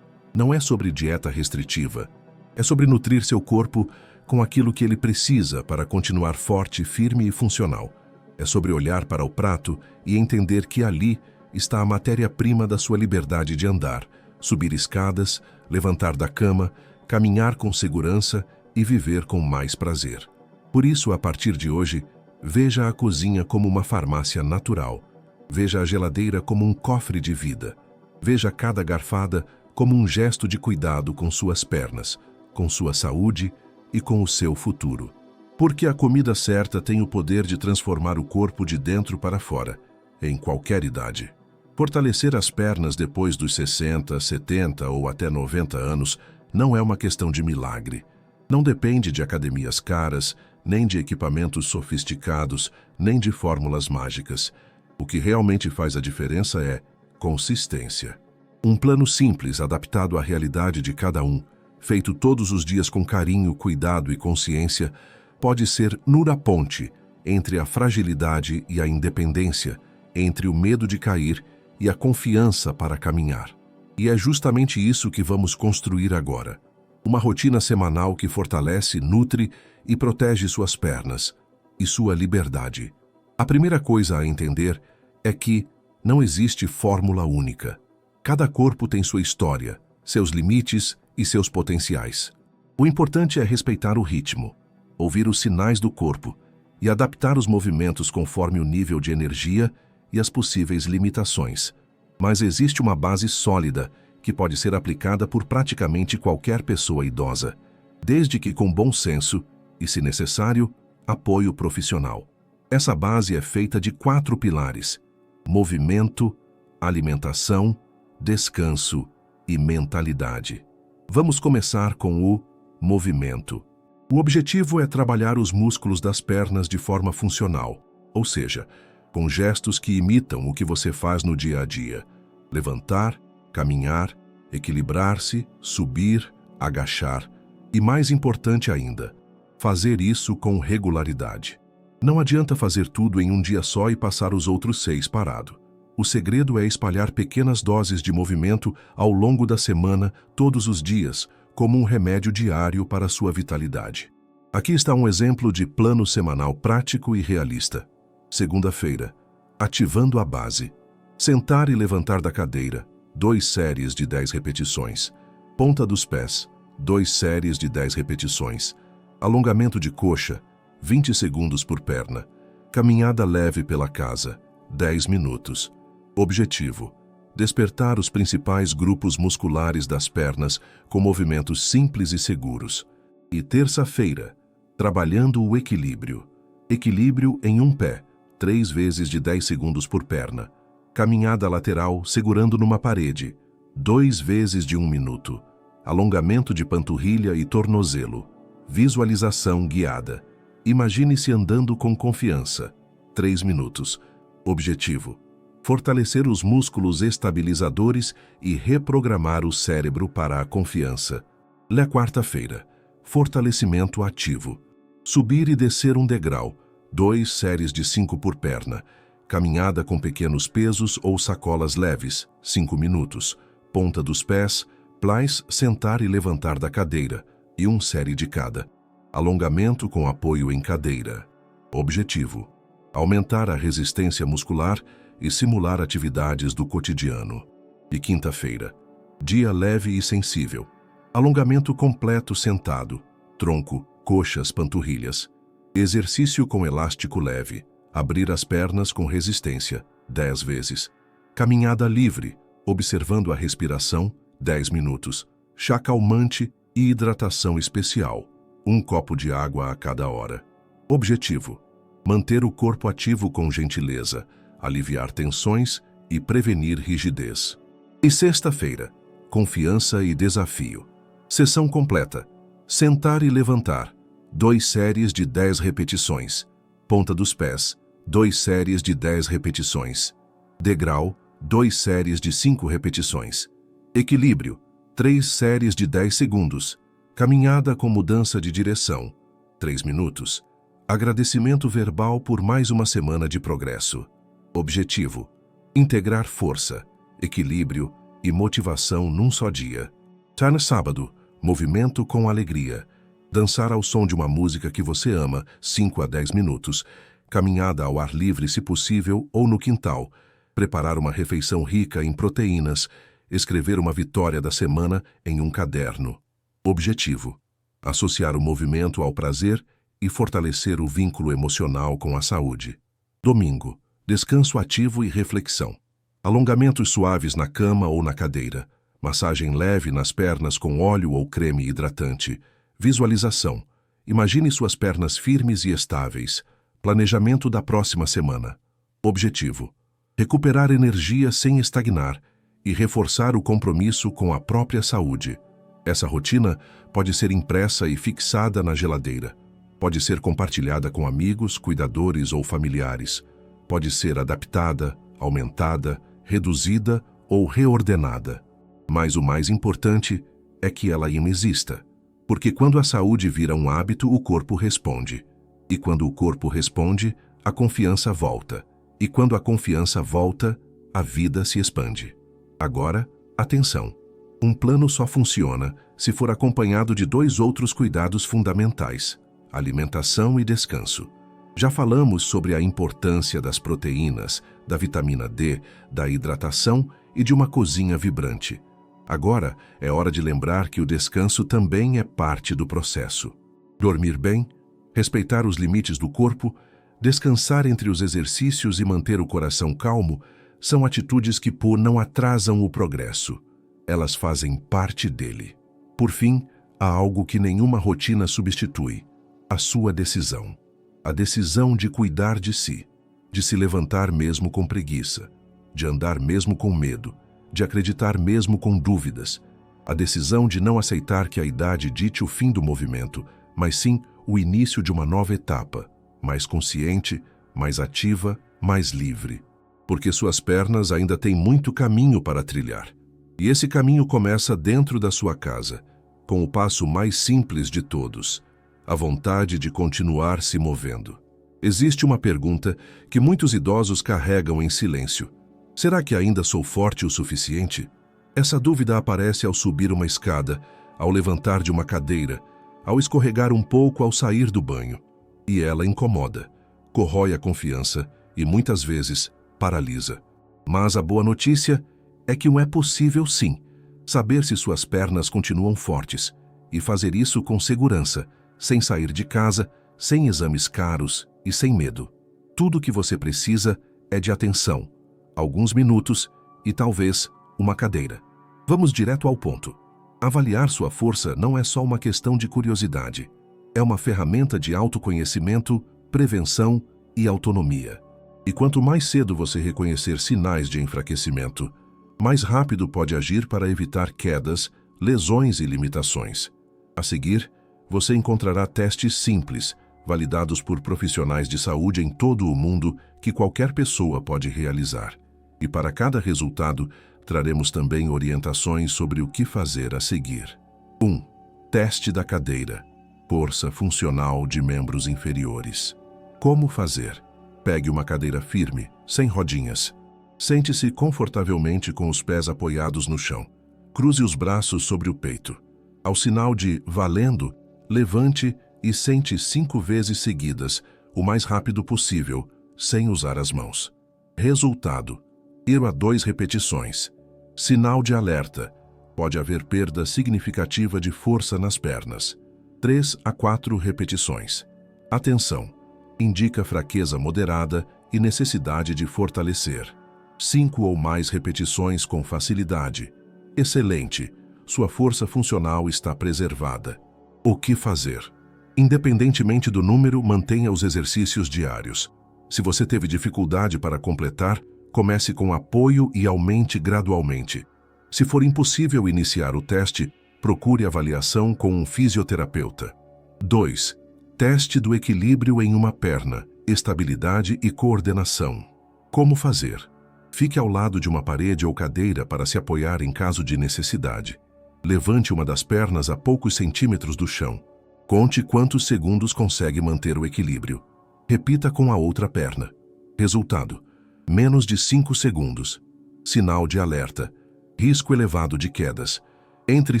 Speaker 1: Não é sobre dieta restritiva, é sobre nutrir seu corpo com aquilo que ele precisa para continuar forte, firme e funcional. É sobre olhar para o prato e entender que ali está a matéria-prima da sua liberdade de andar, subir escadas, levantar da cama, caminhar com segurança e viver com mais prazer. Por isso, a partir de hoje, veja a cozinha como uma farmácia natural. Veja a geladeira como um cofre de vida. Veja cada garfada como um gesto de cuidado com suas pernas, com sua saúde e com o seu futuro. Porque a comida certa tem o poder de transformar o corpo de dentro para fora, em qualquer idade. Fortalecer as pernas depois dos 60, 70 ou até 90 anos não é uma questão de milagre. Não depende de academias caras, nem de equipamentos sofisticados, nem de fórmulas mágicas. O que realmente faz a diferença é consistência. Um plano simples, adaptado à realidade de cada um, feito todos os dias com carinho, cuidado e consciência, pode ser a ponte entre a fragilidade e a independência, entre o medo de cair e a confiança para caminhar. E é justamente isso que vamos construir agora. Uma rotina semanal que fortalece, nutre e protege suas pernas e sua liberdade. A primeira coisa a entender é que não existe fórmula única. Cada corpo tem sua história, seus limites e seus potenciais. O importante é respeitar o ritmo, ouvir os sinais do corpo e adaptar os movimentos conforme o nível de energia e as possíveis limitações. Mas existe uma base sólida que pode ser aplicada por praticamente qualquer pessoa idosa, desde que com bom senso e, se necessário, apoio profissional. Essa base é feita de 4 pilares: movimento, alimentação, descanso e mentalidade. Vamos começar com o movimento. O objetivo é trabalhar os músculos das pernas de forma funcional, ou seja, com gestos que imitam o que você faz no dia a dia. Levantar, caminhar, equilibrar-se, subir, agachar e, mais importante ainda, fazer isso com regularidade. Não adianta fazer tudo em um dia só e passar os outros 6 parado. O segredo é espalhar pequenas doses de movimento ao longo da semana, todos os dias, como um remédio diário para a sua vitalidade. Aqui está um exemplo de plano semanal prático e realista. Segunda-feira, ativando a base. Sentar e levantar da cadeira, 2 séries de 10 repetições. Ponta dos pés, 2 séries de 10 repetições. Alongamento de coxa, 20 segundos por perna. Caminhada leve pela casa, 10 minutos. Objetivo: despertar os principais grupos musculares das pernas com movimentos simples e seguros. E terça-feira, trabalhando o equilíbrio. Equilíbrio em um pé, 3 vezes de 10 segundos por perna. Caminhada lateral segurando numa parede, 2 vezes de 1 minuto. Alongamento de panturrilha e tornozelo. Visualização guiada. Imagine-se andando com confiança, 3 minutos. Objetivo: fortalecer os músculos estabilizadores e reprogramar o cérebro para a confiança. Na quarta-feira, fortalecimento ativo. Subir e descer um degrau, 2 séries de 5 por perna. Caminhada com pequenos pesos ou sacolas leves, 5 minutos. Ponta dos pés, plais, sentar e levantar da cadeira, e 1 série de cada. Alongamento com apoio em cadeira. Objetivo: aumentar a resistência muscular e simular atividades do cotidiano. E quinta-feira, dia leve e sensível. Alongamento completo sentado, tronco, coxas, panturrilhas. Exercício com elástico leve. Abrir as pernas com resistência, 10 vezes. Caminhada livre, observando a respiração, 10 minutos. Chá calmante e hidratação especial, 1 copo de água a cada hora. Objetivo: manter o corpo ativo com gentileza, aliviar tensões e prevenir rigidez. E sexta-feira, confiança e desafio. Sessão completa. Sentar e levantar. 2 séries de 10 repetições. Ponta dos pés. 2 séries de 10 repetições. Degrau. 2 séries de 5 repetições. Equilíbrio. 3 séries de 10 segundos. Caminhada com mudança de direção. 3 minutos. Agradecimento verbal por mais uma semana de progresso. Objetivo: integrar força, equilíbrio e motivação num só dia. No sábado, movimento com alegria. Dançar ao som de uma música que você ama, 5 a 10 minutos. Caminhada ao ar livre, se possível, ou no quintal. Preparar uma refeição rica em proteínas. Escrever uma vitória da semana em um caderno. Objetivo: associar o movimento ao prazer e fortalecer o vínculo emocional com a saúde. Domingo, descanso ativo e reflexão. Alongamentos suaves na cama ou na cadeira. Massagem leve nas pernas com óleo ou creme hidratante. Visualização. Imagine suas pernas firmes e estáveis. Planejamento da próxima semana. Objetivo: recuperar energia sem estagnar e reforçar o compromisso com a própria saúde. Essa rotina pode ser impressa e fixada na geladeira. Pode ser compartilhada com amigos, cuidadores ou familiares. Pode ser adaptada, aumentada, reduzida ou reordenada. Mas o mais importante é que ela exista. Porque quando a saúde vira um hábito, o corpo responde. E quando o corpo responde, a confiança volta. E quando a confiança volta, a vida se expande. Agora, atenção. Um plano só funciona se for acompanhado de 2 outros cuidados fundamentais: alimentação e descanso. Já falamos sobre a importância das proteínas, da vitamina D, da hidratação e de uma cozinha vibrante. Agora é hora de lembrar que o descanso também é parte do processo. Dormir bem, respeitar os limites do corpo, descansar entre os exercícios e manter o coração calmo são atitudes que não atrasam o progresso. Elas fazem parte dele. Por fim, há algo que nenhuma rotina substitui: a sua decisão. A decisão de cuidar de si, de se levantar mesmo com preguiça, de andar mesmo com medo, de acreditar mesmo com dúvidas. A decisão de não aceitar que a idade dite o fim do movimento, mas sim o início de uma nova etapa, mais consciente, mais ativa, mais livre. Porque suas pernas ainda têm muito caminho para trilhar. E esse caminho começa dentro da sua casa, com o passo mais simples de todos: a vontade de continuar se movendo. Existe uma pergunta que muitos idosos carregam em silêncio: será que ainda sou forte o suficiente? Essa dúvida aparece ao subir uma escada, ao levantar de uma cadeira, ao escorregar um pouco ao sair do banho. E ela incomoda, corrói a confiança e, muitas vezes, paralisa. Mas a boa notícia é que é possível sim saber se suas pernas continuam fortes e fazer isso com segurança, sem sair de casa, sem exames caros e sem medo. Tudo o que você precisa é de atenção, alguns minutos e talvez uma cadeira. Vamos direto ao ponto. Avaliar sua força não é só uma questão de curiosidade. É uma ferramenta de autoconhecimento, prevenção e autonomia. E quanto mais cedo você reconhecer sinais de enfraquecimento, mais rápido pode agir para evitar quedas, lesões e limitações. A seguir, você encontrará testes simples, validados por profissionais de saúde em todo o mundo, que qualquer pessoa pode realizar. E para cada resultado, traremos também orientações sobre o que fazer a seguir. 1. Teste da cadeira. Força funcional de membros inferiores. Como fazer? Pegue uma cadeira firme, sem rodinhas. Sente-se confortavelmente com os pés apoiados no chão. Cruze os braços sobre o peito. Ao sinal de valendo, levante e sente 5 vezes seguidas, o mais rápido possível, sem usar as mãos. Resultado: ir a 2 repetições. Sinal de alerta: pode haver perda significativa de força nas pernas. 3 a 4 repetições. Atenção: indica fraqueza moderada e necessidade de fortalecer. 5 ou mais repetições com facilidade. Excelente! Sua força funcional está preservada. O que fazer? Independentemente do número, mantenha os exercícios diários. Se você teve dificuldade para completar, comece com apoio e aumente gradualmente. Se for impossível iniciar o teste, procure avaliação com um fisioterapeuta. 2. Teste do equilíbrio em uma perna, estabilidade e coordenação. Como fazer? Fique ao lado de uma parede ou cadeira para se apoiar em caso de necessidade. Levante uma das pernas a poucos centímetros do chão. Conte quantos segundos consegue manter o equilíbrio. Repita com a outra perna. Resultado: menos de 5 segundos. Sinal de alerta. Risco elevado de quedas. Entre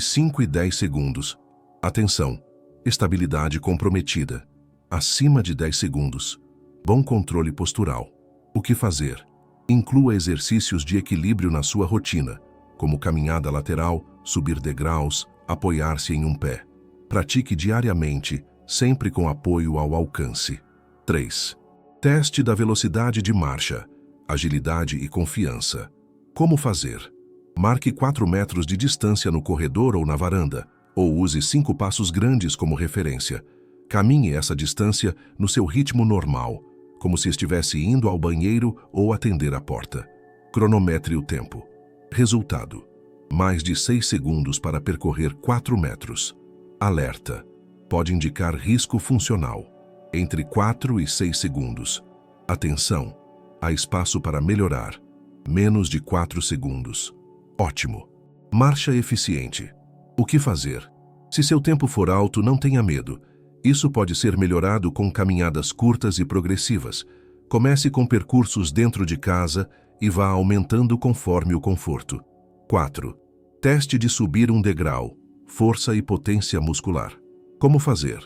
Speaker 1: 5 e 10 segundos. Atenção! Estabilidade comprometida. Acima de 10 segundos. Bom controle postural. O que fazer? Inclua exercícios de equilíbrio na sua rotina, como caminhada lateral, subir degraus, apoiar-se em um pé. Pratique diariamente, sempre com apoio ao alcance. 3. Teste da velocidade de marcha, agilidade e confiança. Como fazer? Marque 4 metros de distância no corredor ou na varanda, ou use 5 passos grandes como referência. Caminhe essa distância no seu ritmo normal, como se estivesse indo ao banheiro ou atender a porta. Cronometre o tempo. Resultado: mais de 6 segundos para percorrer 4 metros. Alerta: pode indicar risco funcional. Entre 4 e 6 segundos. Atenção: há espaço para melhorar. Menos de 4 segundos. Ótimo. Marcha eficiente. O que fazer? Se seu tempo for alto, não tenha medo. Isso pode ser melhorado com caminhadas curtas e progressivas. Comece com percursos dentro de casa e vá aumentando conforme o conforto. 4. Teste de subir um degrau. Força e potência muscular. Como fazer?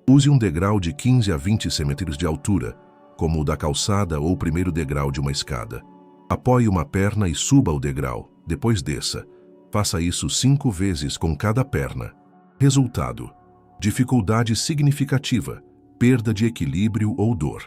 Speaker 1: Use um degrau de 15 a 20 centímetros de altura, como o da calçada ou o primeiro degrau de uma escada. Apoie uma perna e suba o degrau, depois desça. Faça isso 5 vezes com cada perna. Resultado: dificuldade significativa, perda de equilíbrio ou dor.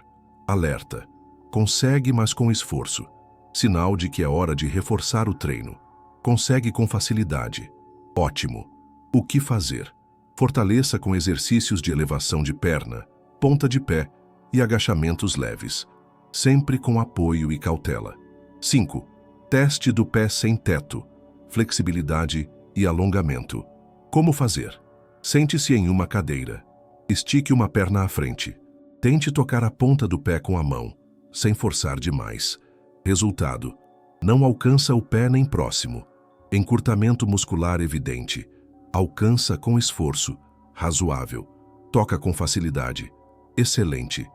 Speaker 1: Alerta: consegue, mas com esforço. Sinal de que é hora de reforçar o treino. Consegue com facilidade. Ótimo. O que fazer? Fortaleça com exercícios de elevação de perna, ponta de pé e agachamentos leves, sempre com apoio e cautela. 5. Teste do pé sem teto, flexibilidade e alongamento. Como fazer? Sente-se em uma cadeira. Estique uma perna à frente. Tente tocar a ponta do pé com a mão, sem forçar demais. Resultado: não alcança o pé nem próximo. Encurtamento muscular evidente. Alcança com esforço. Razoável. Toca com facilidade. Excelente.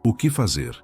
Speaker 1: O que fazer?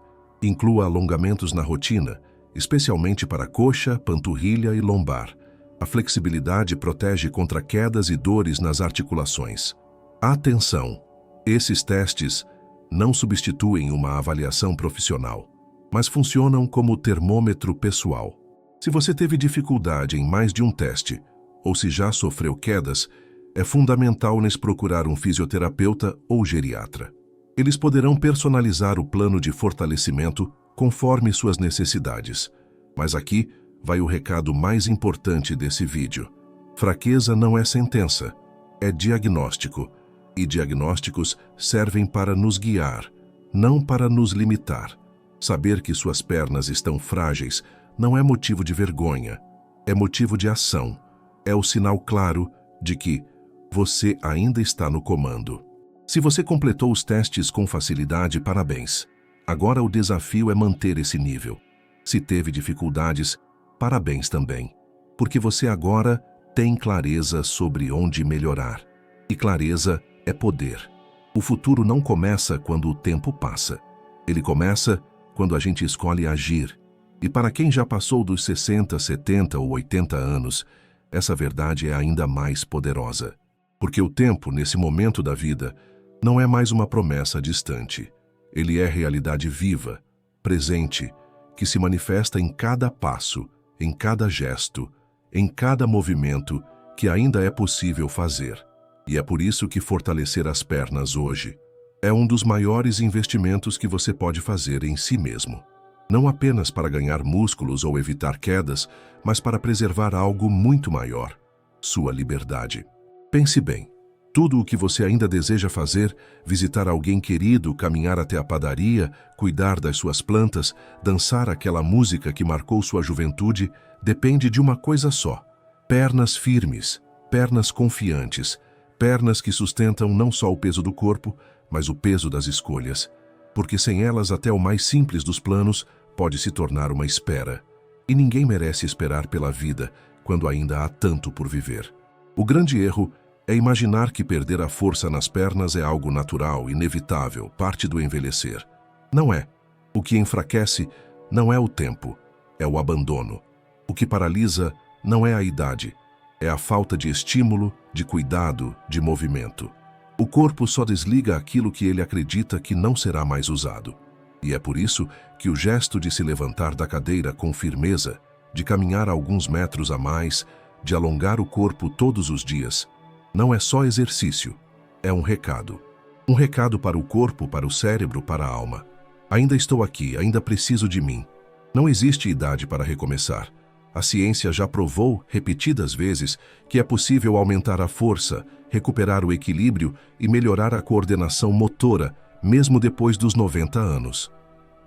Speaker 1: Inclua alongamentos na rotina, especialmente para coxa, panturrilha e lombar. A flexibilidade protege contra quedas e dores nas articulações. Atenção! Esses testes não substituem uma avaliação profissional, mas funcionam como termômetro pessoal. Se você teve dificuldade em mais de um teste, ou se já sofreu quedas, é fundamental procurar um fisioterapeuta ou geriatra. Eles poderão personalizar o plano de fortalecimento conforme suas necessidades. Mas aqui vai o recado mais importante desse vídeo. Fraqueza não é sentença, é diagnóstico. E diagnósticos servem para nos guiar, não para nos limitar. Saber que suas pernas estão frágeis não é motivo de vergonha, é motivo de ação. É o sinal claro de que você ainda está no comando. Se você completou os testes com facilidade, parabéns. Agora o desafio é manter esse nível. Se teve dificuldades, parabéns também, porque você agora tem clareza sobre onde melhorar. E clareza é poder. O futuro não começa quando o tempo passa. Ele começa quando a gente escolhe agir. E para quem já passou dos 60, 70 ou 80 anos, essa verdade é ainda mais poderosa. Porque o tempo, nesse momento da vida, não é mais uma promessa distante. Ele é realidade viva, presente, que se manifesta em cada passo, em cada gesto, em cada movimento que ainda é possível fazer. E é por isso que fortalecer as pernas hoje é um dos maiores investimentos que você pode fazer em si mesmo. Não apenas para ganhar músculos ou evitar quedas, mas para preservar algo muito maior: sua liberdade. Pense bem. Tudo o que você ainda deseja fazer, visitar alguém querido, caminhar até a padaria, cuidar das suas plantas, dançar aquela música que marcou sua juventude, depende de uma coisa só: Pernas firmes, pernas confiantes, pernas que sustentam não só o peso do corpo, mas o peso das escolhas. Porque sem elas até o mais simples dos planos pode se tornar uma espera. E ninguém merece esperar pela vida quando ainda há tanto por viver. O grande erro é imaginar que perder a força nas pernas é algo natural, inevitável, parte do envelhecer. Não é. O que enfraquece não é o tempo, é o abandono. O que paralisa não é a idade, é a falta de estímulo, de cuidado, de movimento. O corpo só desliga aquilo que ele acredita que não será mais usado. E é por isso que o gesto de se levantar da cadeira com firmeza, de caminhar alguns metros a mais, de alongar o corpo todos os dias, não é só exercício, é um recado. Um recado para o corpo, para o cérebro, para a alma. Ainda estou aqui, ainda preciso de mim. Não existe idade para recomeçar. A ciência já provou, repetidas vezes, que é possível aumentar a força, recuperar o equilíbrio e melhorar a coordenação motora, mesmo depois dos 90 anos.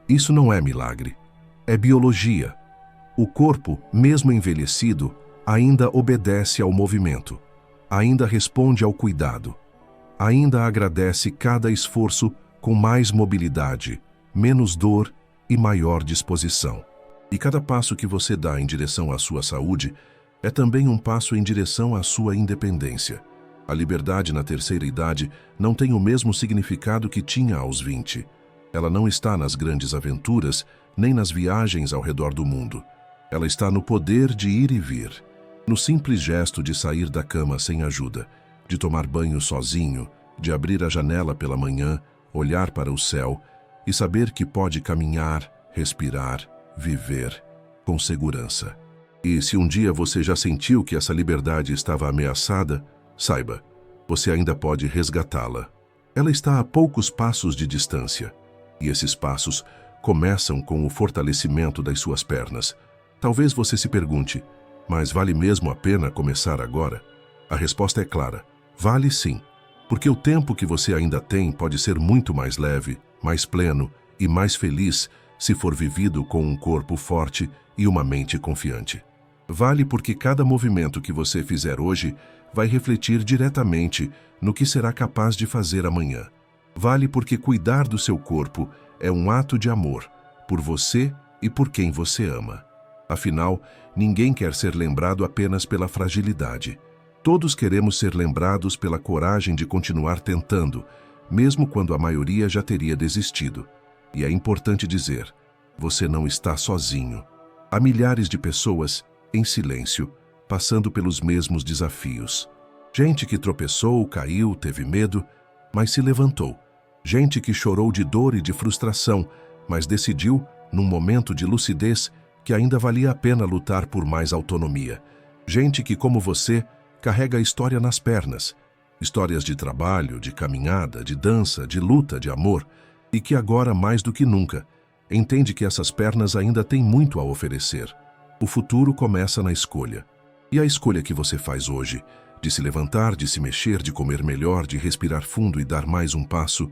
Speaker 1: Isso não é milagre, é biologia. O corpo, mesmo envelhecido, ainda obedece ao movimento, ainda responde ao cuidado, ainda agradece cada esforço com mais mobilidade, menos dor e maior disposição. E cada passo que você dá em direção à sua saúde é também um passo em direção à sua independência. A liberdade na terceira idade não tem o mesmo significado que tinha aos 20. Ela não está nas grandes aventuras, nem nas viagens ao redor do mundo. Ela está no poder de ir e vir, no simples gesto de sair da cama sem ajuda, de tomar banho sozinho, de abrir a janela pela manhã, olhar para o céu e saber que pode caminhar, respirar, viver com segurança. E se um dia você já sentiu que essa liberdade estava ameaçada, saiba, você ainda pode resgatá-la. Ela está a poucos passos de distância, e esses passos começam com o fortalecimento das suas pernas. Talvez você se pergunte, mas vale mesmo a pena começar agora? A resposta é clara, vale sim, porque o tempo que você ainda tem pode ser muito mais leve, mais pleno e mais feliz se for vivido com um corpo forte e uma mente confiante. Vale porque cada movimento que você fizer hoje vai refletir diretamente no que será capaz de fazer amanhã. Vale porque cuidar do seu corpo é um ato de amor, por você e por quem você ama. Afinal, ninguém quer ser lembrado apenas pela fragilidade. Todos queremos ser lembrados pela coragem de continuar tentando, mesmo quando a maioria já teria desistido. E é importante dizer, você não está sozinho. Há milhares de pessoas, em silêncio, passando pelos mesmos desafios. Gente que tropeçou, caiu, teve medo, mas se levantou. Gente que chorou de dor e de frustração, mas decidiu, num momento de lucidez, que ainda valia a pena lutar por mais autonomia. Gente que, como você, carrega a história nas pernas. Histórias de trabalho, de caminhada, de dança, de luta, de amor, e que agora, mais do que nunca, entende que essas pernas ainda têm muito a oferecer. O futuro começa na escolha. E a escolha que você faz hoje, de se levantar, de se mexer, de comer melhor, de respirar fundo e dar mais um passo,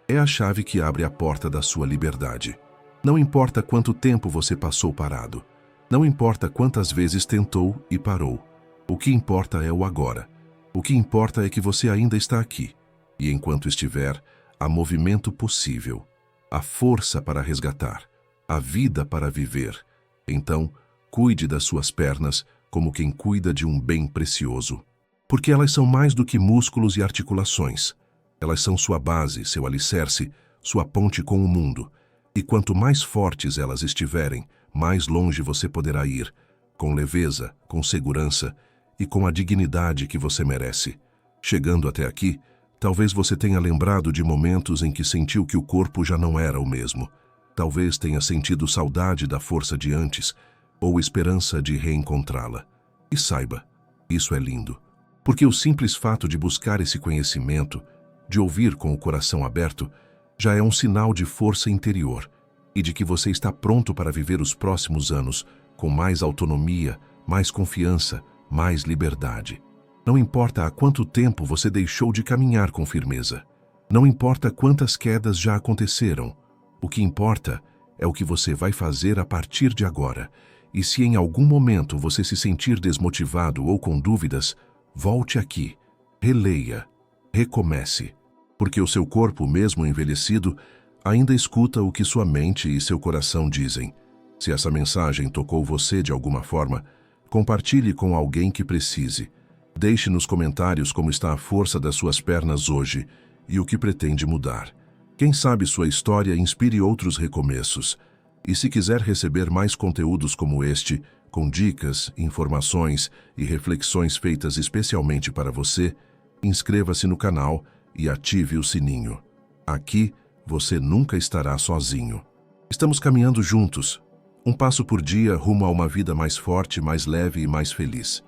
Speaker 1: é a chave que abre a porta da sua liberdade. Não importa quanto tempo você passou parado. Não importa quantas vezes tentou e parou. O que importa é o agora. O que importa é que você ainda está aqui. E enquanto estiver, há movimento possível. Há força para resgatar. Há vida para viver. Então, cuide das suas pernas como quem cuida de um bem precioso. Porque elas são mais do que músculos e articulações. Elas são sua base, seu alicerce, sua ponte com o mundo. E quanto mais fortes elas estiverem, mais longe você poderá ir, com leveza, com segurança e com a dignidade que você merece. Chegando até aqui, talvez você tenha lembrado de momentos em que sentiu que o corpo já não era o mesmo. Talvez tenha sentido saudade da força de antes, ou esperança de reencontrá-la. E saiba, isso é lindo. Porque o simples fato de buscar esse conhecimento, de ouvir com o coração aberto, já é um sinal de força interior e de que você está pronto para viver os próximos anos com mais autonomia, mais confiança, mais liberdade. Não importa há quanto tempo você deixou de caminhar com firmeza. Não importa quantas quedas já aconteceram. O que importa é o que você vai fazer a partir de agora E se em algum momento você se sentir desmotivado ou com dúvidas, volte aqui, releia, recomece, porque o seu corpo, mesmo envelhecido, ainda escuta o que sua mente e seu coração dizem. Se essa mensagem tocou você de alguma forma, compartilhe com alguém que precise. Deixe nos comentários como está a força das suas pernas hoje e o que pretende mudar. Quem sabe sua história inspire outros recomeços. E se quiser receber mais conteúdos como este, com dicas, informações e reflexões feitas especialmente para você, inscreva-se no canal e ative o sininho. Aqui, você nunca estará sozinho. Estamos caminhando juntos, um passo por dia rumo a uma vida mais forte, mais leve e mais feliz.